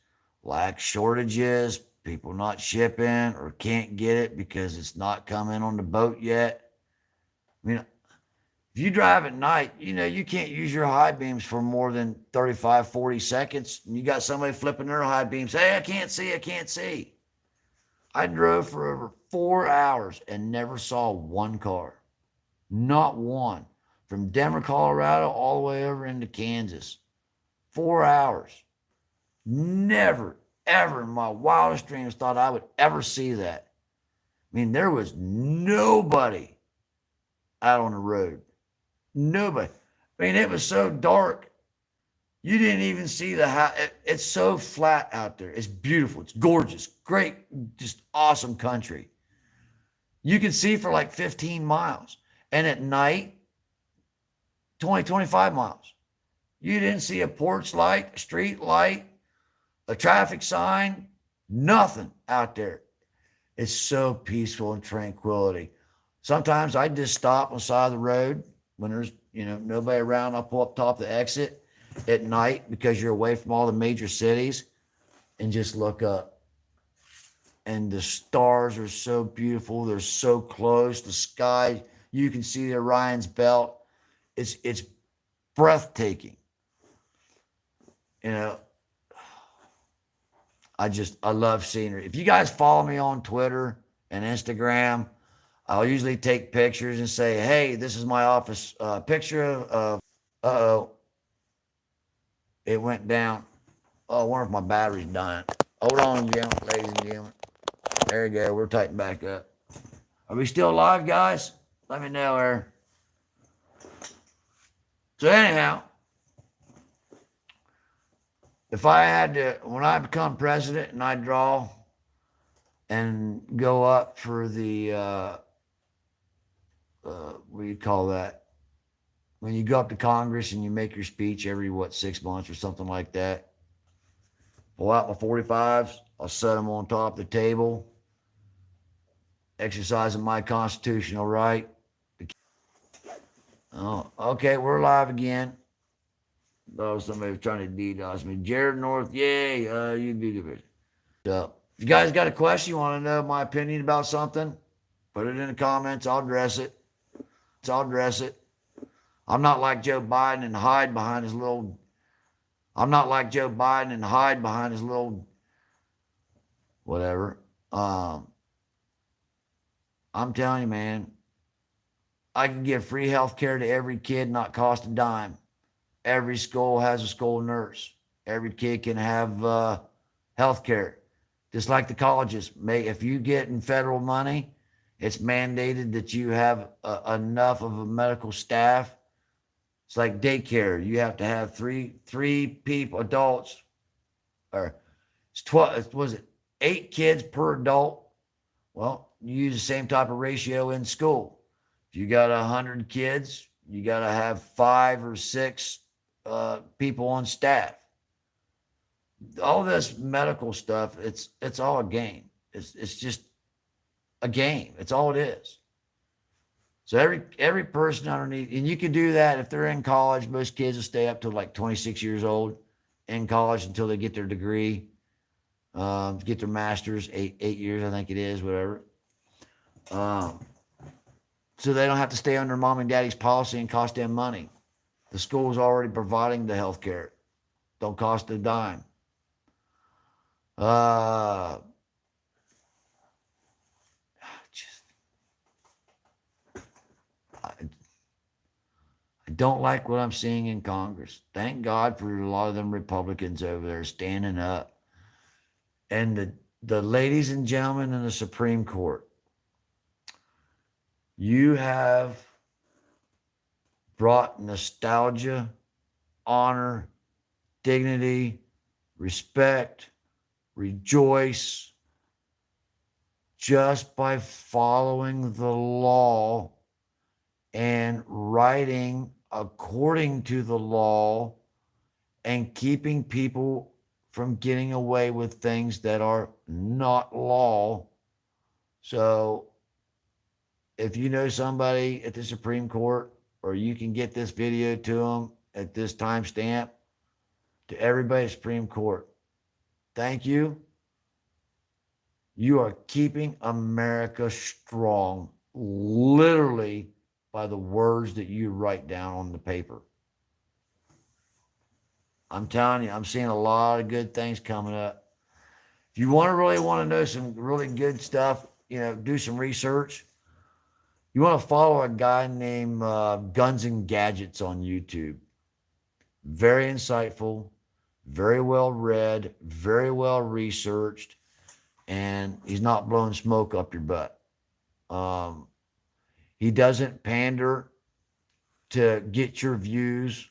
lack shortages, people not shipping or can't get it because it's not coming on the boat yet. I mean, if you drive at night, you can't use your high beams for more than 35, 40 seconds. And you got somebody flipping their high beams. Hey, I can't see. I can't see. I drove for over 4 hours and never saw one car. Not one. From Denver, Colorado, all the way over into Kansas. 4 hours. Never, ever in my wildest dreams thought I would ever see that. I mean, there was nobody out on the road. Nobody. I mean, it was so dark. You didn't even see the house. It's so flat out there. It's beautiful. It's gorgeous. Great. Just awesome country. You can see for like 15 miles. And at night, 20, 25 miles. You didn't see a porch light, a street light, a traffic sign, nothing out there. It's so peaceful and tranquility. Sometimes I just stop on the side of the road when there's, nobody around. I'll pull up top the exit at night because you're away from all the major cities and just look up. And the stars are so beautiful. They're so close. The sky, you can see the Orion's belt. It's breathtaking. I love scenery. If you guys follow me on Twitter and Instagram, I'll usually take pictures and say, hey, this is my office picture of, uh-oh, it went down. Oh, I wonder if my battery's dying. Hold on, ladies and gentlemen. There we go. We're tightened back up. Are we still live, guys? Let me know there. So anyhow, if I had to, when I become president and I draw and go up for the, what do you call that? When you go up to Congress and you make your speech every, 6 months or something like that, pull out my 45s, I'll set them on top of the table, exercising my constitutional right. Oh, okay, we're live again. Oh, somebody was trying to DDoS me. Jared North, yay, you do good. So, if you guys got a question, you want to know my opinion about something, put it in the comments. I'll address it. I'm not like Joe Biden and hide behind his little. Whatever. I'm telling you, man. I can give free health care to every kid, not cost a dime. Every school has a school nurse. Every kid can have health care. Just like the colleges. If you get in federal money, it's mandated that you have enough of a medical staff. It's like daycare. You have to have three people, adults, or it's 12. Was it 8 kids per adult? Well, you use the same type of ratio in school. If you got 100 kids, you got to have 5 or 6 people on staff. All this medical stuff, it's all a game. It's just a game. It's all it is. So every person underneath, and you can do that if they're in college. Most kids will stay up to like 26 years old in college until they get their degree, get their master's, 8 years, I think it is, whatever. So they don't have to stay under mom and daddy's policy and cost them money. The school's already providing the health care. Don't cost a dime. I don't like what I'm seeing in Congress. Thank God for a lot of them Republicans over there standing up. And the ladies and gentlemen in the Supreme Court, you have brought nostalgia, honor, dignity, respect, rejoice, just by following the law and writing according to the law and keeping people from getting away with things that are not law. So if you know somebody at the Supreme Court, or you can get this video to them at this timestamp, to everybody at Supreme Court, thank you. You are keeping America strong, literally, by the words that you write down on the paper. I'm telling you, I'm seeing a lot of good things coming up. If you really want to know some really good stuff, do some research. You want to follow a guy named Guns and Gadgets on YouTube. Very insightful, very well read, very well researched, and he's not blowing smoke up your butt. He doesn't pander to get your views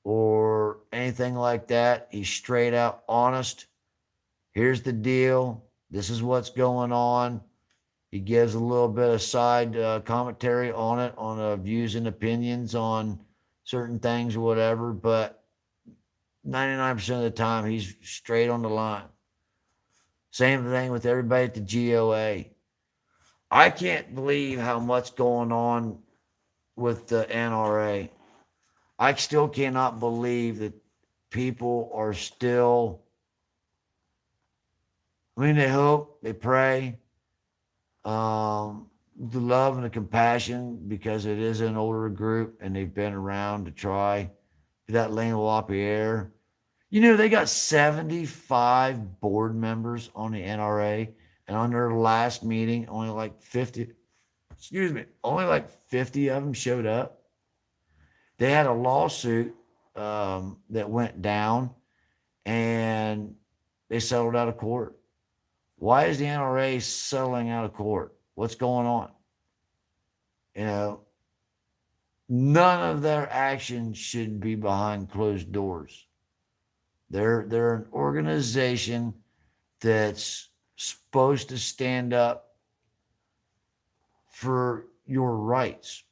or anything like that. He's straight out honest. Here's the deal. This is what's going on. He gives a little bit of side commentary on it, on views and opinions on certain things or whatever, but 99% of the time, he's straight on the line. Same thing with everybody at the GOA. I can't believe how much going on with the NRA. I still cannot believe that people are still, they hope, they pray, the love and the compassion, because it is an older group and they've been around to try that lane of LaPierre. They got 75 board members on the NRA, and on their last meeting, only like 50 of them showed up. They had a lawsuit that went down, and they settled out of court. Why is the NRA settling out of court? What's going on? None of their actions should be behind closed doors. They're an organization that's supposed to stand up for your rights.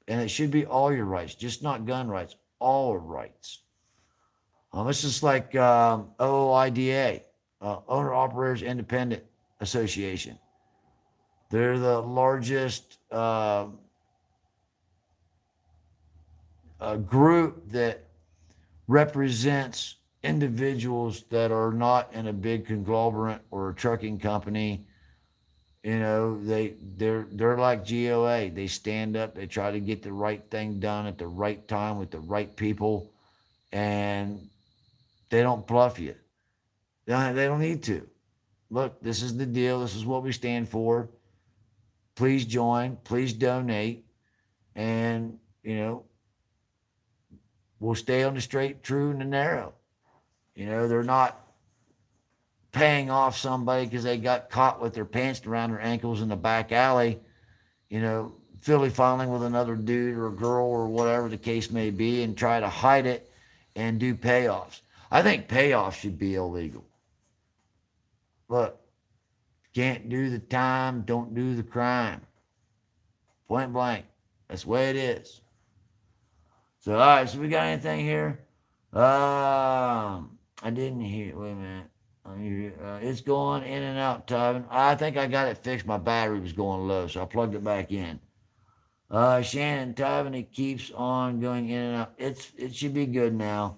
And it should be all your rights, just not gun rights, all rights. It's just like OOIDA, Owner Operators Independent Association. They're the largest group that represents individuals that are not in a big conglomerate or a trucking company. They're like GOA. They stand up, they try to get the right thing done at the right time with the right people, and they don't bluff you. They don't need to. Look, this is the deal. This is what we stand for. Please join. Please donate. And, we'll stay on the straight, true, and the narrow. They're not paying off somebody because they got caught with their pants around their ankles in the back alley, filly-filing with another dude or a girl or whatever the case may be, and try to hide it and do payoffs. I think payoffs should be illegal. Look, can't do the time, don't do the crime. Point blank. That's the way it is. So, all right, so we got anything here? I didn't hear. Wait a minute. It's going in and out, Tyven. I think I got it fixed. My battery was going low, so I plugged it back in. Shannon, Tyven, it keeps on going in and out. It should be good now.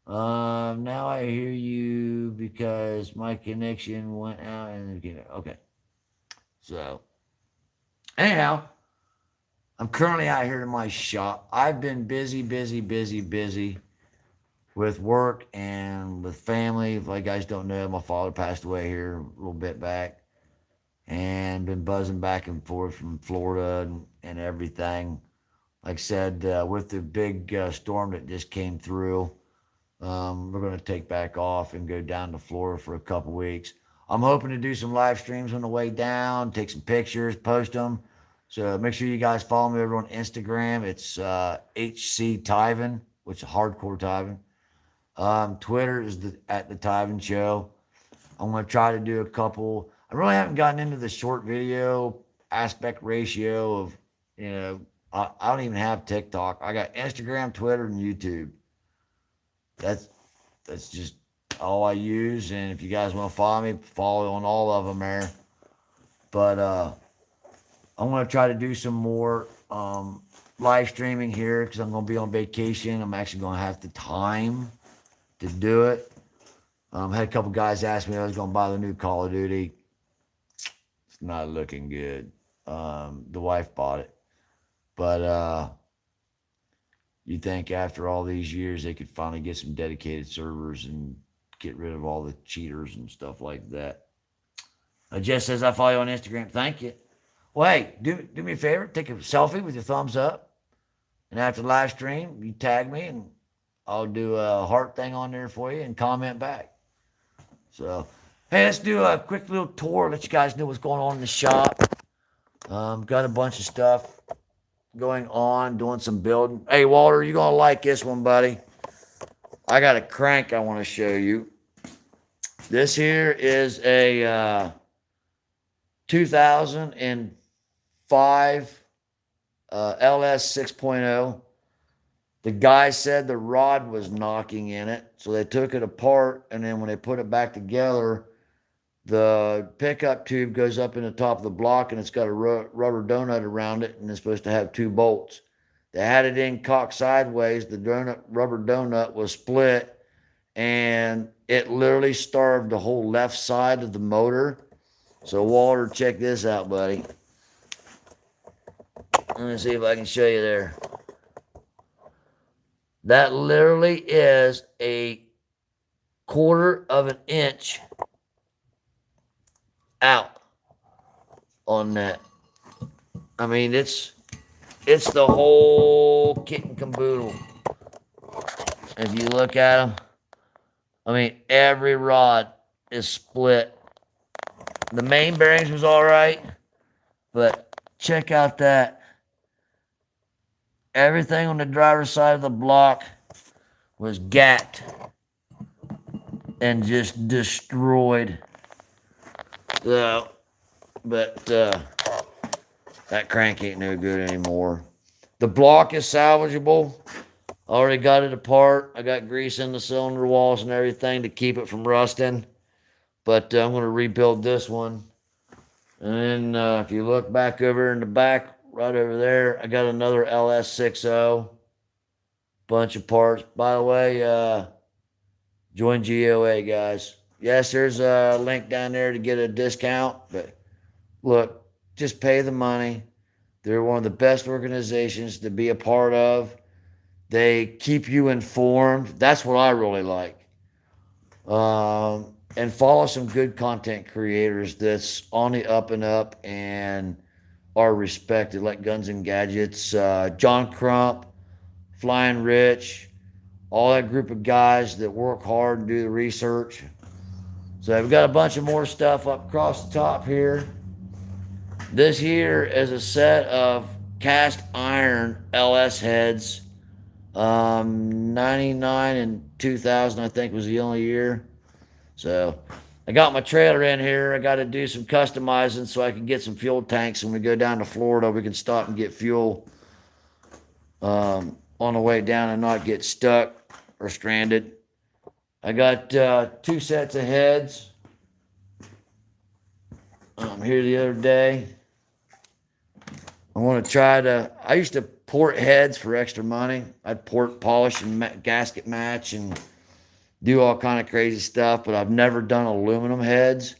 Now I hear you because my connection went out and okay. So, anyhow, I'm currently out here in my shop. I've been busy with work and with family. If you guys don't know, my father passed away here a little bit back, and been buzzing back and forth from Florida and everything. Like I said, with the big storm that just came through, we're going to take back off and go down to Florida for a couple weeks. I'm hoping to do some live streams on the way down, take some pictures, post them. So make sure you guys follow me over on Instagram. It's HC Tyven, which is hardcore Tyven. Twitter is at theTIVANshow. I'm going to try to do a couple. I really haven't gotten into the short video aspect ratio of, I don't even have TikTok. I got Instagram, Twitter, and YouTube. That's that's just all I use. And if you guys want to follow me, follow on all of them there. But I'm gonna try to do some more live streaming here because I'm gonna be on vacation. I'm actually gonna have the time to do it. Had a couple guys ask me if I was gonna buy the new Call of Duty. It's not looking good. The wife bought it, but you think after all these years they could finally get some dedicated servers and get rid of all the cheaters and stuff like that. Jess says I follow you on Instagram. Thank you. Well, hey, do me a favor. Take a selfie with your thumbs up, and after the live stream, you tag me, and I'll do a heart thing on there for you and comment back. So, hey, let's do a quick little tour. Let you guys know what's going on in the shop. Got a bunch of stuff going on, doing some building. Hey, Walter, you're going to like this one, buddy. I got a crank I want to show you. This here is a 2005 LS 6.0. The guy said the rod was knocking in it, so they took it apart, and then when they put it back together, the pickup tube goes up in the top of the block, and it's got a rubber donut around it, and it's supposed to have 2 bolts. They had it in cocked sideways. The rubber donut was split, and it literally starved the whole left side of the motor. So, Walter, check this out, buddy. Let me see if I can show you there. That literally is a 1/4 of an inch out on that. I mean, it's the whole kit and caboodle. If you look at them, I mean, every rod is split. The main bearings was all right, but check out that. Everything on the driver's side of the block was gapped and just destroyed. So, but that crank ain't no good anymore. The block is salvageable. I already got it apart. I got grease in the cylinder walls and everything to keep it from rusting. But I'm going to rebuild this one. And then if you look back over in the back, right over there, I got another LS60. Bunch of parts. By the way, join GOA, guys. Yes, there's a link down there to get a discount. But look, just pay the money. They're one of the best organizations to be a part of. They keep you informed. That's what I really like. And follow some good content creators that's on the up and up and are respected, like Guns and Gadgets, John Crump, Flying Rich, all that group of guys that work hard and do the research. So we've got a bunch of more stuff up across the top here. This here is a set of cast iron LS heads. 99 and 2000, I think, was the only year. So I got my trailer in here. I got to do some customizing so I can get some fuel tanks. When we go down to Florida, we can stop and get fuel on the way down and not get stuck or stranded. I got 2 sets of heads. Here the other day. I want to try to, I used to port heads for extra money. I'd port, polish, and gasket match and do all kind of crazy stuff, but I've never done aluminum heads.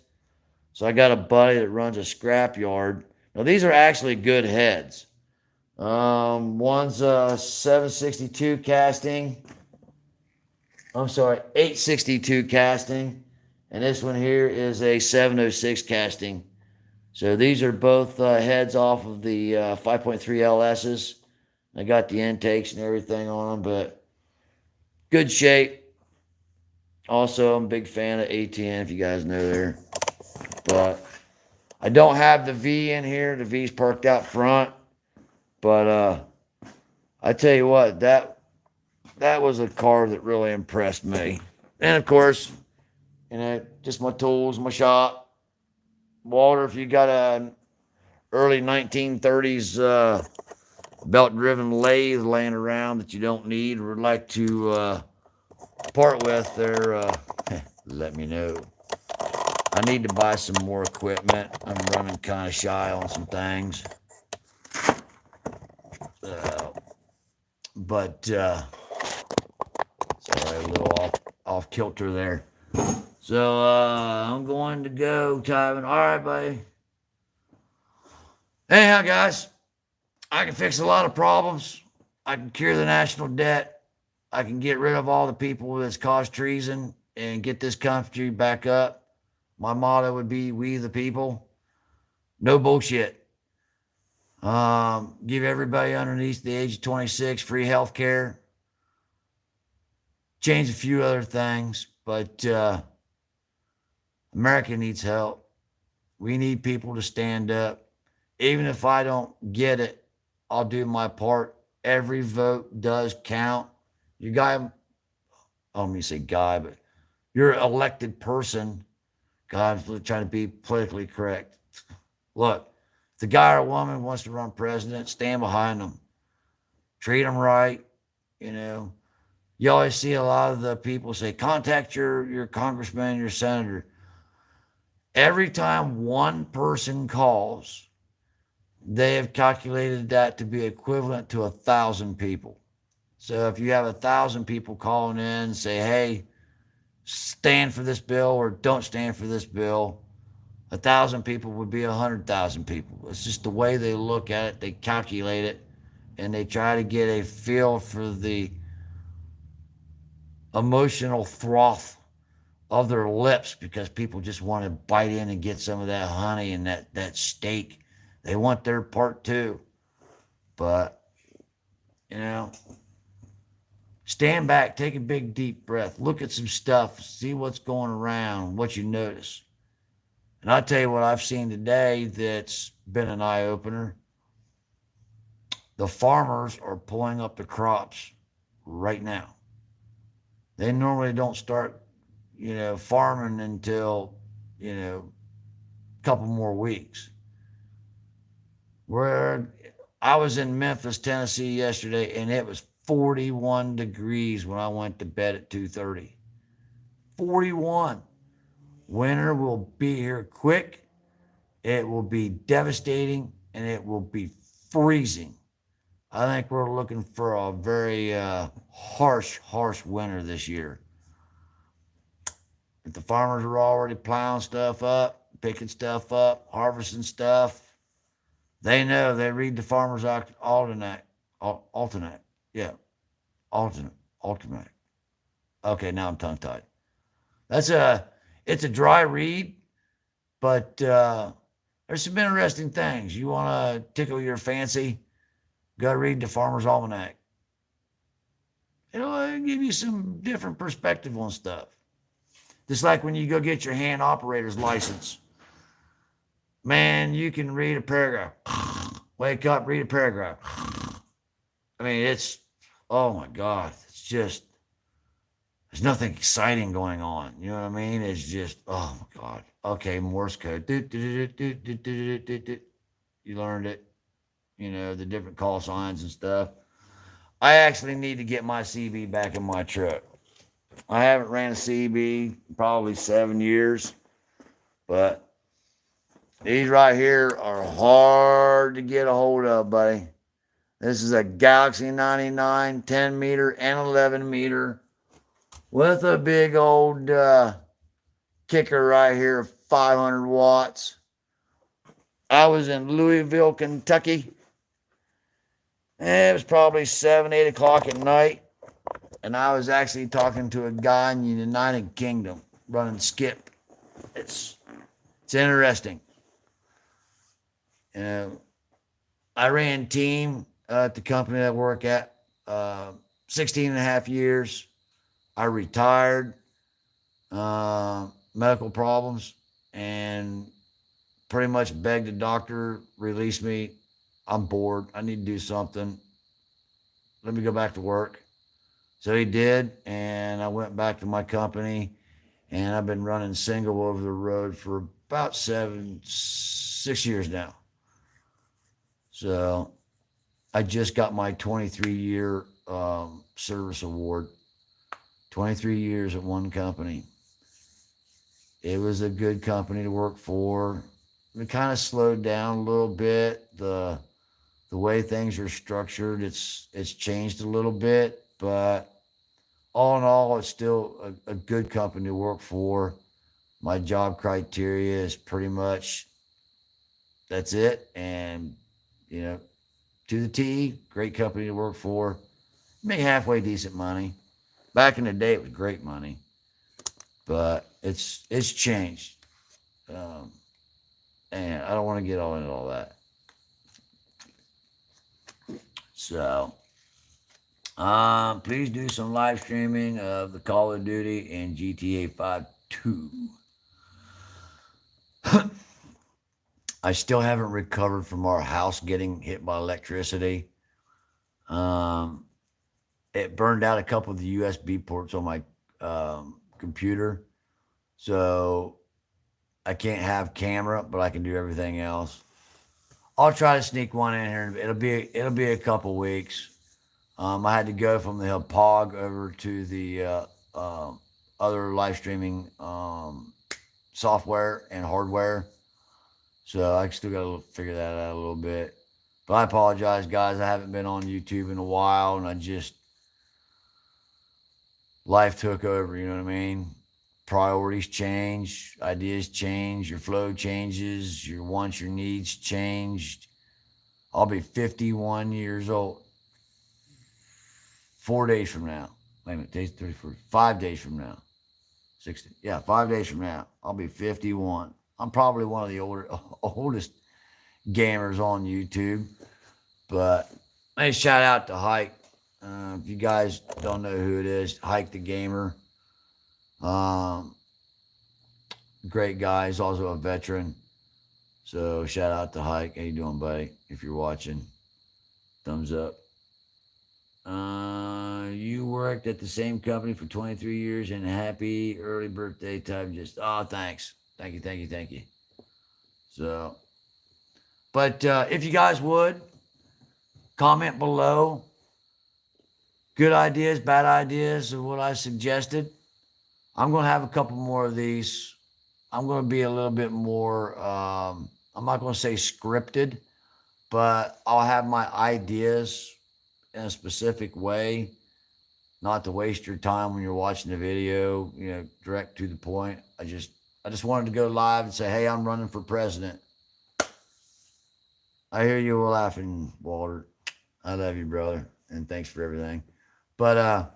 So I got a buddy that runs a scrap yard. Now these are actually good heads. One's a 762 casting. I'm sorry, 862 casting. And this one here is a 706 casting. So these are both heads off of the 5.3 LSs. I got the intakes and everything on them, but good shape. Also, I'm a big fan of ATN, if you guys know there. But I don't have the V in here. The V's parked out front. But I tell you what, that was a car that really impressed me. And of course, just my tools, my shop. Walter, if you got an early 1930s belt-driven lathe laying around that you don't need or would like to part with, there, let me know. I need to buy some more equipment. I'm running kind of shy on some things. But sorry, a little off kilter there. So I'm going to go, Tyvin. All right, buddy. Anyhow, guys, I can fix a lot of problems. I can cure the national debt. I can get rid of all the people that's caused treason and get this country back up. My motto would be, we the people. No bullshit. Give everybody underneath the age of 26 free health care. Change a few other things, but America needs help. We need people to stand up. Even if I don't get it, I'll do my part. Every vote does count. You guy, I don't mean to say guy, but you're an elected person. God, I'm trying to be politically correct. Look, if the guy or woman wants to run president, stand behind them. Treat them right. You know, you always see a lot of the people say, contact your congressman, your senator. Every time one person calls, they have calculated that to be equivalent to 1,000 people. So if you have 1,000 people calling in and say, hey, stand for this bill or don't stand for this bill, 1,000 people would be 100,000 people. It's just the way they look at it. They calculate it, and they try to get a feel for the emotional froth of their lips because people just want to bite in and get some of that honey and that steak. They want their part too. But, you know, stand back, take a big deep breath, look at some stuff, see what's going around, what you notice. And I'll tell you what I've seen today that's been an eye-opener. The farmers are pulling up the crops right now. They normally don't start, farming until, a couple more weeks. Where I was in Memphis, Tennessee yesterday, and it was 41 degrees when I went to bed at 2:30. 41. Winter will be here quick. It will be devastating, and it will be freezing. I think we're looking for a very harsh winter this year. If the farmers are already plowing stuff up, picking stuff up, harvesting stuff, they know. They read the Farmer's Almanac. Almanac. Okay, now I'm tongue-tied. It's a dry read, but there's some interesting things. You want to tickle your fancy, go read the Farmer's Almanac. It'll give you some different perspective on stuff. Just like when you go get your hand operator's license. Man, you can read a paragraph. Wake up, read a paragraph. I mean, oh my God, it's just, there's nothing exciting going on. You know what I mean? It's just, oh my God. Okay, Morse code. You learned it. The different call signs and stuff. I actually need to get my CB back in my truck. I haven't ran a CB in probably 7 years, but these right here are hard to get a hold of, buddy. This is a Galaxy 99, 10 meter and 11 meter with a big old kicker right here of 500 watts. I was in Louisville, Kentucky. And it was probably 7, 8 o'clock at night. And I was actually talking to a guy in the United Kingdom running skip. It's interesting. I ran team at the company that I work at 16 and a half years. I retired, medical problems, and pretty much begged the doctor, release me. I'm bored. I need to do something. Let me go back to work. So he did, and I went back to my company, and I've been running single over the road for about 6 years now. So I just got my 23-year service award. 23 years at one company. It was a good company to work for. It kind of slowed down a little bit. The way things are structured, it's changed a little bit, but all in all, it's still a good company to work for. My job criteria is pretty much that's it, and you know, to the T, great company to work for. Make halfway decent money. Back in the day, it was great money, but it's changed, um, and I don't want to get all into all that. So, please do some live streaming of the Call of Duty and GTA 5 2. I still haven't recovered from our house getting hit by electricity. Um, it burned out a couple of the USB ports on my computer, so I can't have camera, but I can do everything else. I'll try to sneak one in here. It'll be a couple weeks. I had to go from the Pog over to the other live streaming software and hardware, so I still got to figure that out a little bit. But I apologize, guys. I haven't been on YouTube in a while, and I just life took over. You know what I mean? Priorities change, ideas change, your flow changes, your wants, your needs changed. I'll be 51 years old 4 days from now. Wait a minute, today's 31st. 5 days from now. 60. Yeah, 5 days from now. I'll be 51. I'm probably one of the oldest gamers on YouTube. But hey, shout out to Hike. If you guys don't know who it is, Hike the Gamer. Great guy. He's also a veteran. So shout out to Hike. How you doing, buddy? If you're watching, thumbs up. You worked at the same company for 23 years, and happy early birthday time. Thanks. Thank you. So, but if you guys would comment below good ideas, bad ideas of what I suggested. I'm going to have a couple more of these. I'm going to be a little bit more, I'm not going to say scripted, but I'll have my ideas in a specific way, not to waste your time when you're watching the video, direct to the point. I just wanted to go live and say, hey, I'm running for president. I hear you laughing, Walter. I love you, brother, and thanks for everything. But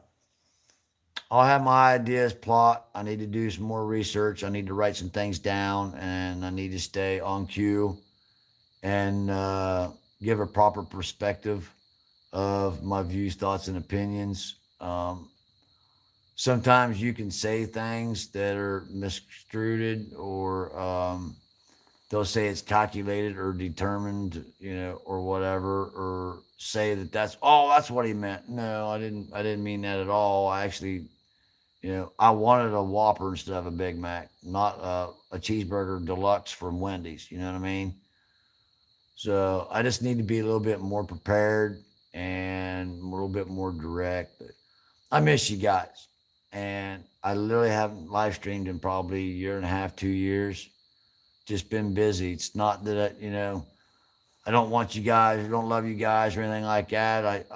I'll have my ideas plot. I need to do some more research. I need to write some things down, and I need to stay on cue and give a proper perspective of my views, thoughts, and opinions. Sometimes you can say things that are misconstrued, or they'll say it's calculated or determined, or whatever, or say that's what he meant. No, I didn't mean that at all. I actually, I wanted a Whopper instead of a Big Mac, not a cheeseburger deluxe from Wendy's. You know what I mean? So I just need to be a little bit more prepared and a little bit more direct. But I miss you guys. And I literally haven't live streamed in probably a year and a half, 2 years. Just been busy. It's not that, I don't want you guys, I don't love you guys or anything like that.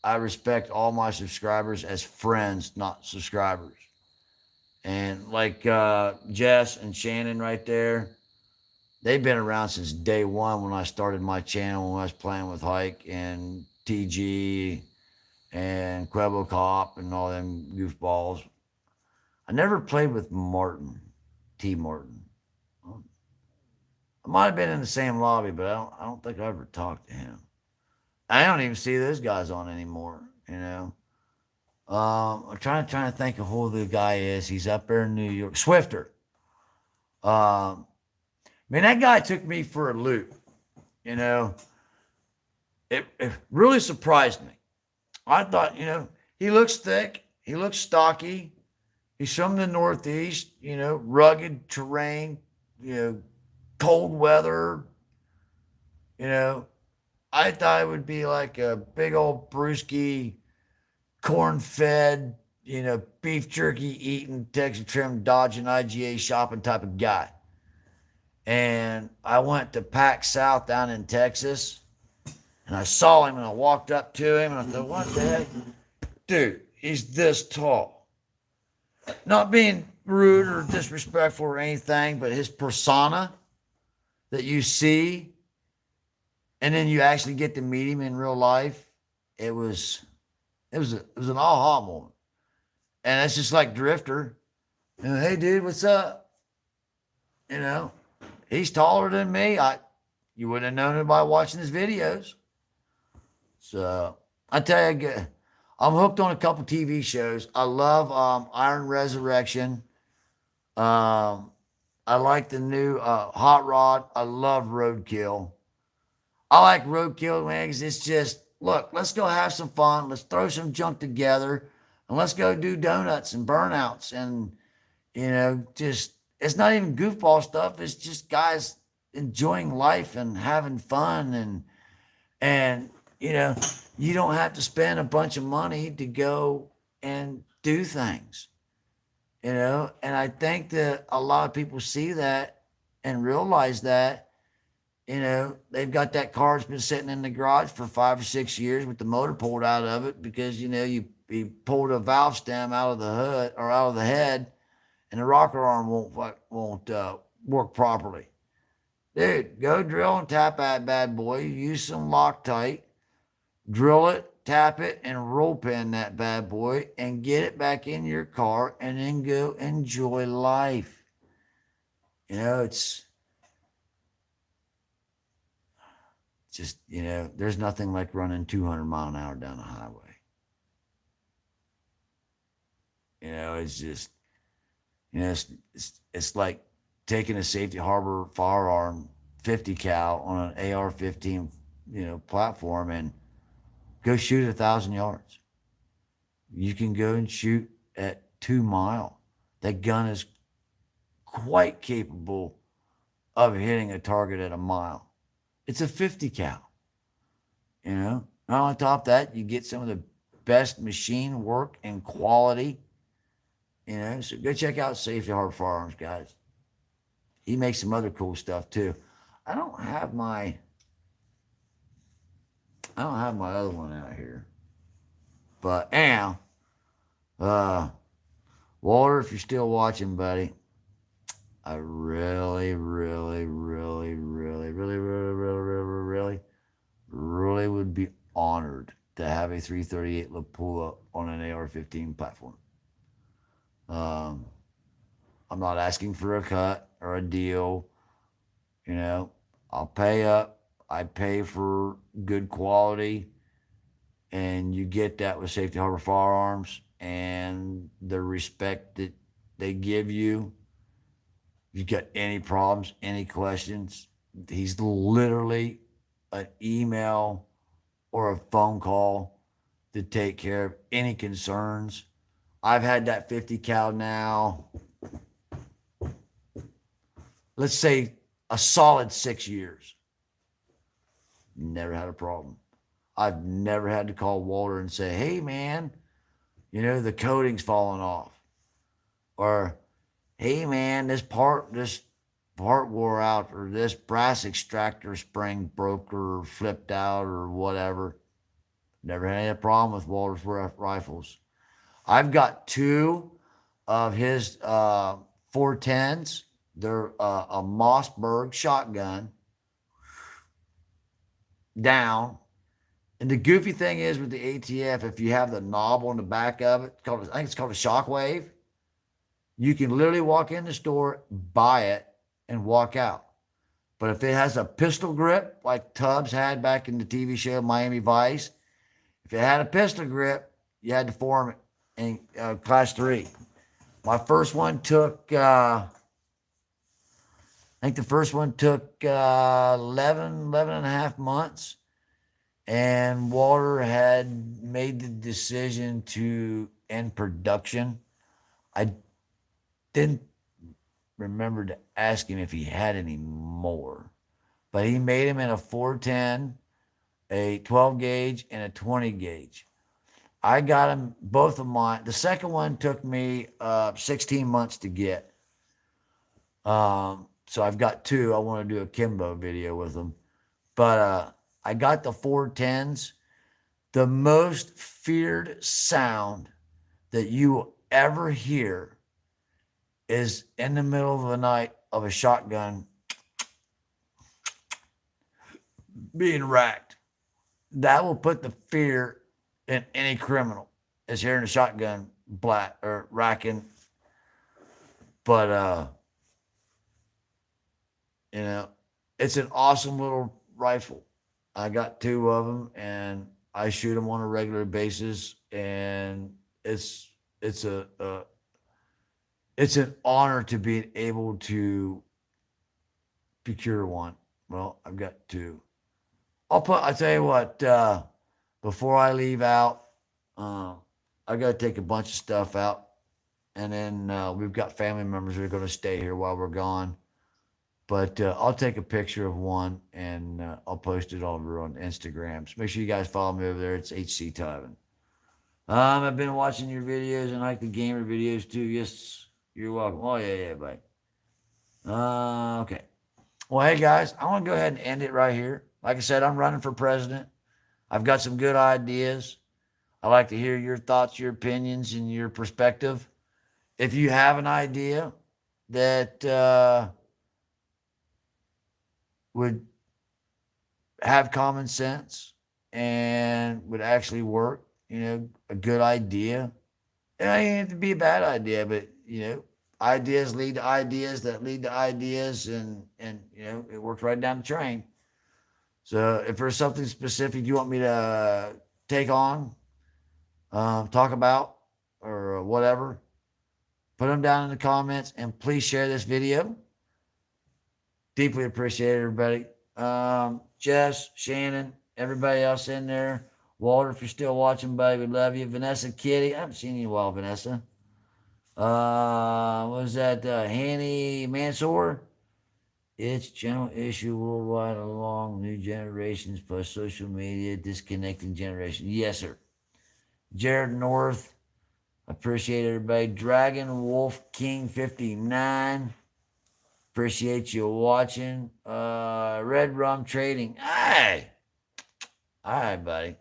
I respect all my subscribers as friends, not subscribers. And like Jess and Shannon right there, they've been around since day one when I started my channel, when I was playing with Hike and TG and Quebo Cop and all them goofballs. I never played with Martin, T. Martin. I might have been in the same lobby, but I don't think I ever talked to him. I don't even see those guys on anymore, I'm trying to think of who the guy is. He's up there in New York. Swifter. Man, that guy took me for a loop. It really surprised me. I thought, he looks thick. He looks stocky. He's from the Northeast, rugged terrain, cold weather. I thought it would be like a big old brewski, corn-fed, beef jerky eating, Texas trim, dodging IGA shopping type of guy. And I went to Pack South down in Texas, and I saw him, and I walked up to him, and I thought, what the heck? Dude, he's this tall. Not being rude or disrespectful or anything, but his persona that you see, and then you actually get to meet him in real life, it was an aha moment. And it's just like Drifter. Hey, dude, what's up? He's taller than me. You wouldn't have known it by watching his videos. So I tell you, I'm hooked on a couple TV shows. I love Iron Resurrection. I like the new Hot Rod. I love Roadkill. I like Roadkill, man, because it's just, look, let's go have some fun. Let's throw some junk together, and let's go do donuts and burnouts. And, just, it's not even goofball stuff. It's just guys enjoying life and having fun. And you don't have to spend a bunch of money to go and do things, and I think that a lot of people see that and realize that, they've got that car that's been sitting in the garage for 5 or 6 years with the motor pulled out of it because, you pulled a valve stem out of the hood or out of the head, and the rocker arm won't work properly. Dude, go drill and tap that bad boy. Use some Loctite, drill it, tap it, and roll pin that bad boy and get it back in your car and then go enjoy life. It's just, there's nothing like running 200 mile an hour down the highway. It's just, it's like taking a Safety Harbor firearm 50 cal on an AR-15, platform and go shoot 1,000 yards. You can go and shoot at 2 mile. That gun is quite capable of hitting a target at a mile. It's a 50 cal. Now on top of that, you get some of the best machine work and quality. So go check out Safety Harbor Firearms, guys. He makes some other cool stuff too. I don't have my other one out here. But anyhow, Walter, if you're still watching, buddy, I really, really, really, really, really, really, really, really, really would be honored to have a 338 Lapua on an AR-15 platform. I'm not asking for a cut or a deal. I'll pay up. I pay for good quality, and you get that with Safety Harbor Firearms and the respect that they give you. If you got any problems, any questions, he's literally an email or a phone call to take care of any concerns. I've had that 50 cal now, let's say a solid 6 years. Never had a problem. I've never had to call Walter and say, hey man, the coating's falling off. Or, hey man, this part wore out, or this brass extractor spring broke or flipped out or whatever. Never had any problem with Walter's rifles. I've got 2 of his 410s. They're a Mossberg shotgun down. And the goofy thing is with the ATF, if you have the knob on the back of it, I think it's called a Shockwave, you can literally walk in the store, buy it, and walk out. But if it has a pistol grip, like Tubbs had back in the TV show Miami Vice, if it had a pistol grip, you had to form it in class 3. My first one took, I think the first one took 11 and a half months. And Walter had made the decision to end production. I didn't remember to ask him if he had any more, but he made him in a 410 a 12 gauge and a 20 gauge. I got them, both of mine. The second one took me 16 months to get. So I've got two. I want to do a Kimbo video with them. But I got the 410s. The most feared sound that you will ever hear is in the middle of the night of a shotgun being racked. That will put the fear in any criminal, is hearing a shotgun blat or racking. But you know, it's an awesome little rifle. I got two of them, and I shoot them on a regular basis, and it's it's an honor to be able to procure one. Well, I've got two. I'll tell you what, before I leave out, uh, I got to take a bunch of stuff out. And then we've got family members that are going to stay here while we're gone. But I'll take a picture of one and I'll post it over on Instagram. So make sure you guys follow me over there. It's HC Tyvan. I've been watching your videos and like the gamer videos too. Yes, you're welcome. Oh, yeah, buddy. Okay. Well, hey, guys, I want to go ahead and end it right here. Like I said, I'm running for president. I've got some good ideas. I like to hear your thoughts, your opinions, and your perspective. If you have an idea that would have common sense and would actually work, a good idea. It doesn't have to be a bad idea, but ideas lead to ideas that lead to ideas, and it works right down the train. So if there's something specific you want me to take on, talk about, or whatever, put them down in the comments, and please share this video. Deeply appreciate it, everybody. Jess, Shannon, everybody else in there. Walter, if you're still watching, buddy, we love you. Vanessa, Kitty, I haven't seen you in a while, Vanessa. What was that? Hanny Mansour? It's general issue worldwide along new generations plus social media, disconnecting generation. Yes, sir. Jared North, appreciate everybody. Dragon Wolf King 59. Appreciate you watching. Red Rum Trading. Hey! All right, buddy.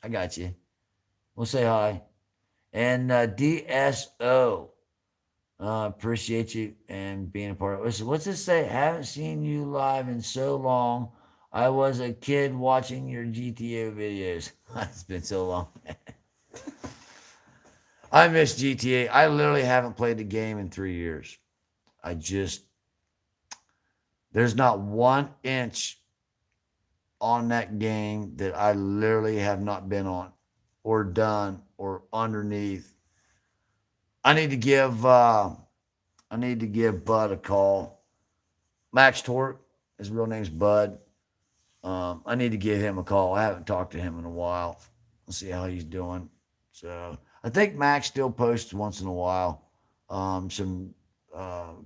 I got you. We'll say hi. And DSO. Appreciate you and being a part of it. Listen, what's this say? Haven't seen you live in so long. I was a kid watching your GTA videos. It's been so long. I miss GTA. I literally haven't played the game in 3 years. There's not 1 inch on that game that I literally have not been on or done or underneath. I need to give Bud a call. Max Torque, his real name's Bud. I need to give him a call. I haven't talked to him in a while. Let's see how he's doing. So I think Max still posts once in a while, some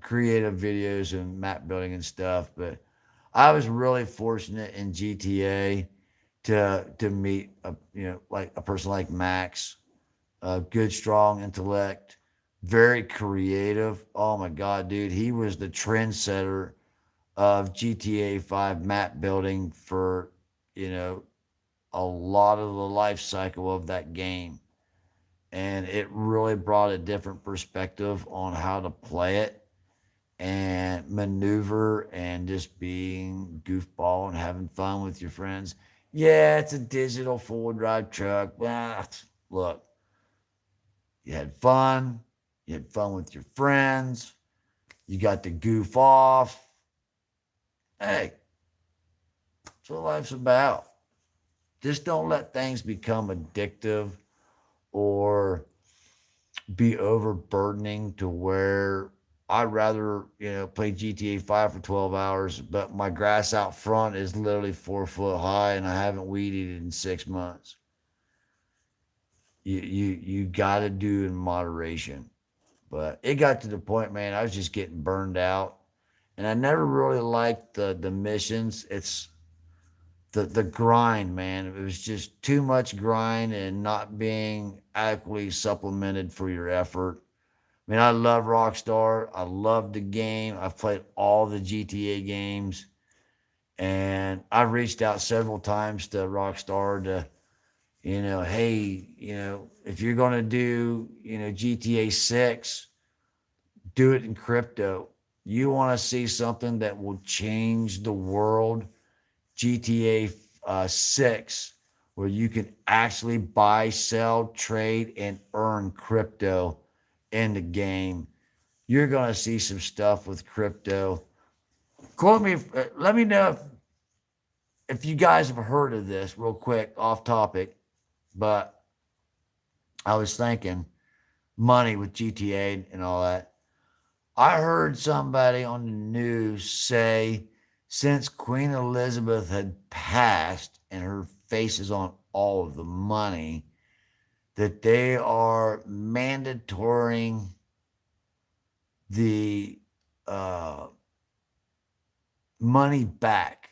creative videos and map building and stuff. But I was really fortunate in GTA to meet like a person like Max, good, strong intellect, very creative. Oh my God, dude, he was the trendsetter of GTA 5 map building for a lot of the life cycle of that game. And it really brought a different perspective on how to play it and maneuver and just being goofball and having fun with your friends. Yeah, it's a digital four-wheel drive truck. But look, you had fun. You had fun with your friends. You got to goof off. Hey, that's what life's about. Just don't let things become addictive or be overburdening to where I'd rather, play GTA 5 for 12 hours, but my grass out front is literally 4 foot high and I haven't weeded it in 6 months. You got to do in moderation. But it got to the point, man, I was just getting burned out. And I never really liked the missions. the grind, man. It was just too much grind and not being adequately supplemented for your effort. I mean, I love Rockstar. I love the game. I've played all the GTA games, and I've reached out several times to Rockstar to, hey, if you're gonna do, GTA 6, do it in crypto. You want to see something that will change the world? GTA 6, where you can actually buy, sell, trade, and earn crypto in the game. You're going to see some stuff with crypto. Quote me, let me know if you guys have heard of this real quick, off topic, but I was thinking money with GTA and all that. I heard somebody on the news say since Queen Elizabeth had passed and her face is on all of the money, that they are mandatoring the money back.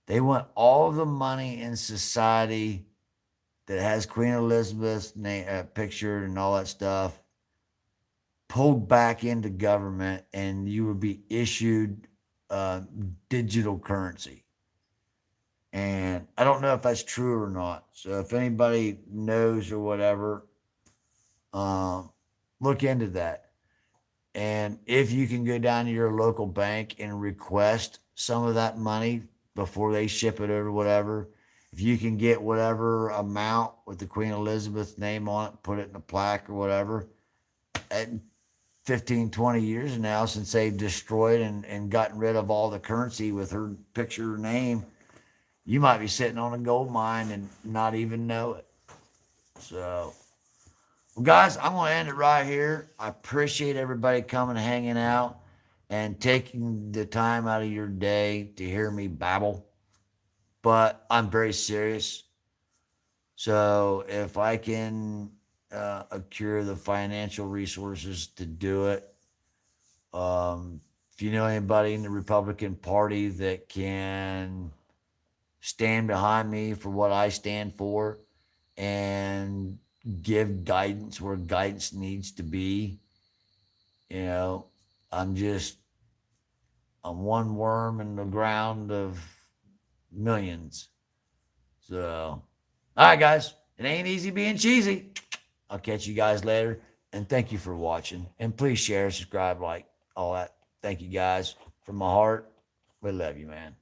They want all of the money in society that has Queen Elizabeth's name, picture and all that stuff pulled back into government, and you would be issued digital currency. And I don't know if that's true or not. So if anybody knows or whatever, look into that. And if you can go down to your local bank and request some of that money before they ship it or whatever, if you can get whatever amount with the Queen Elizabeth name on it, put it in a plaque or whatever, at 15, 20 years now, since they've destroyed and gotten rid of all the currency with her picture, name, you might be sitting on a gold mine and not even know it. So, well, guys, I'm going to end it right here. I appreciate everybody coming and hanging out and taking the time out of your day to hear me babble. But I'm very serious. So if I can accrue the financial resources to do it, if you know anybody in the Republican Party that can stand behind me for what I stand for and give guidance where guidance needs to be, I'm one worm in the ground of millions. So, all right, guys, it ain't easy being cheesy. I'll catch you guys later, and thank you for watching. And please share, subscribe, like, all that. Thank you, guys. From my heart, we love you, man.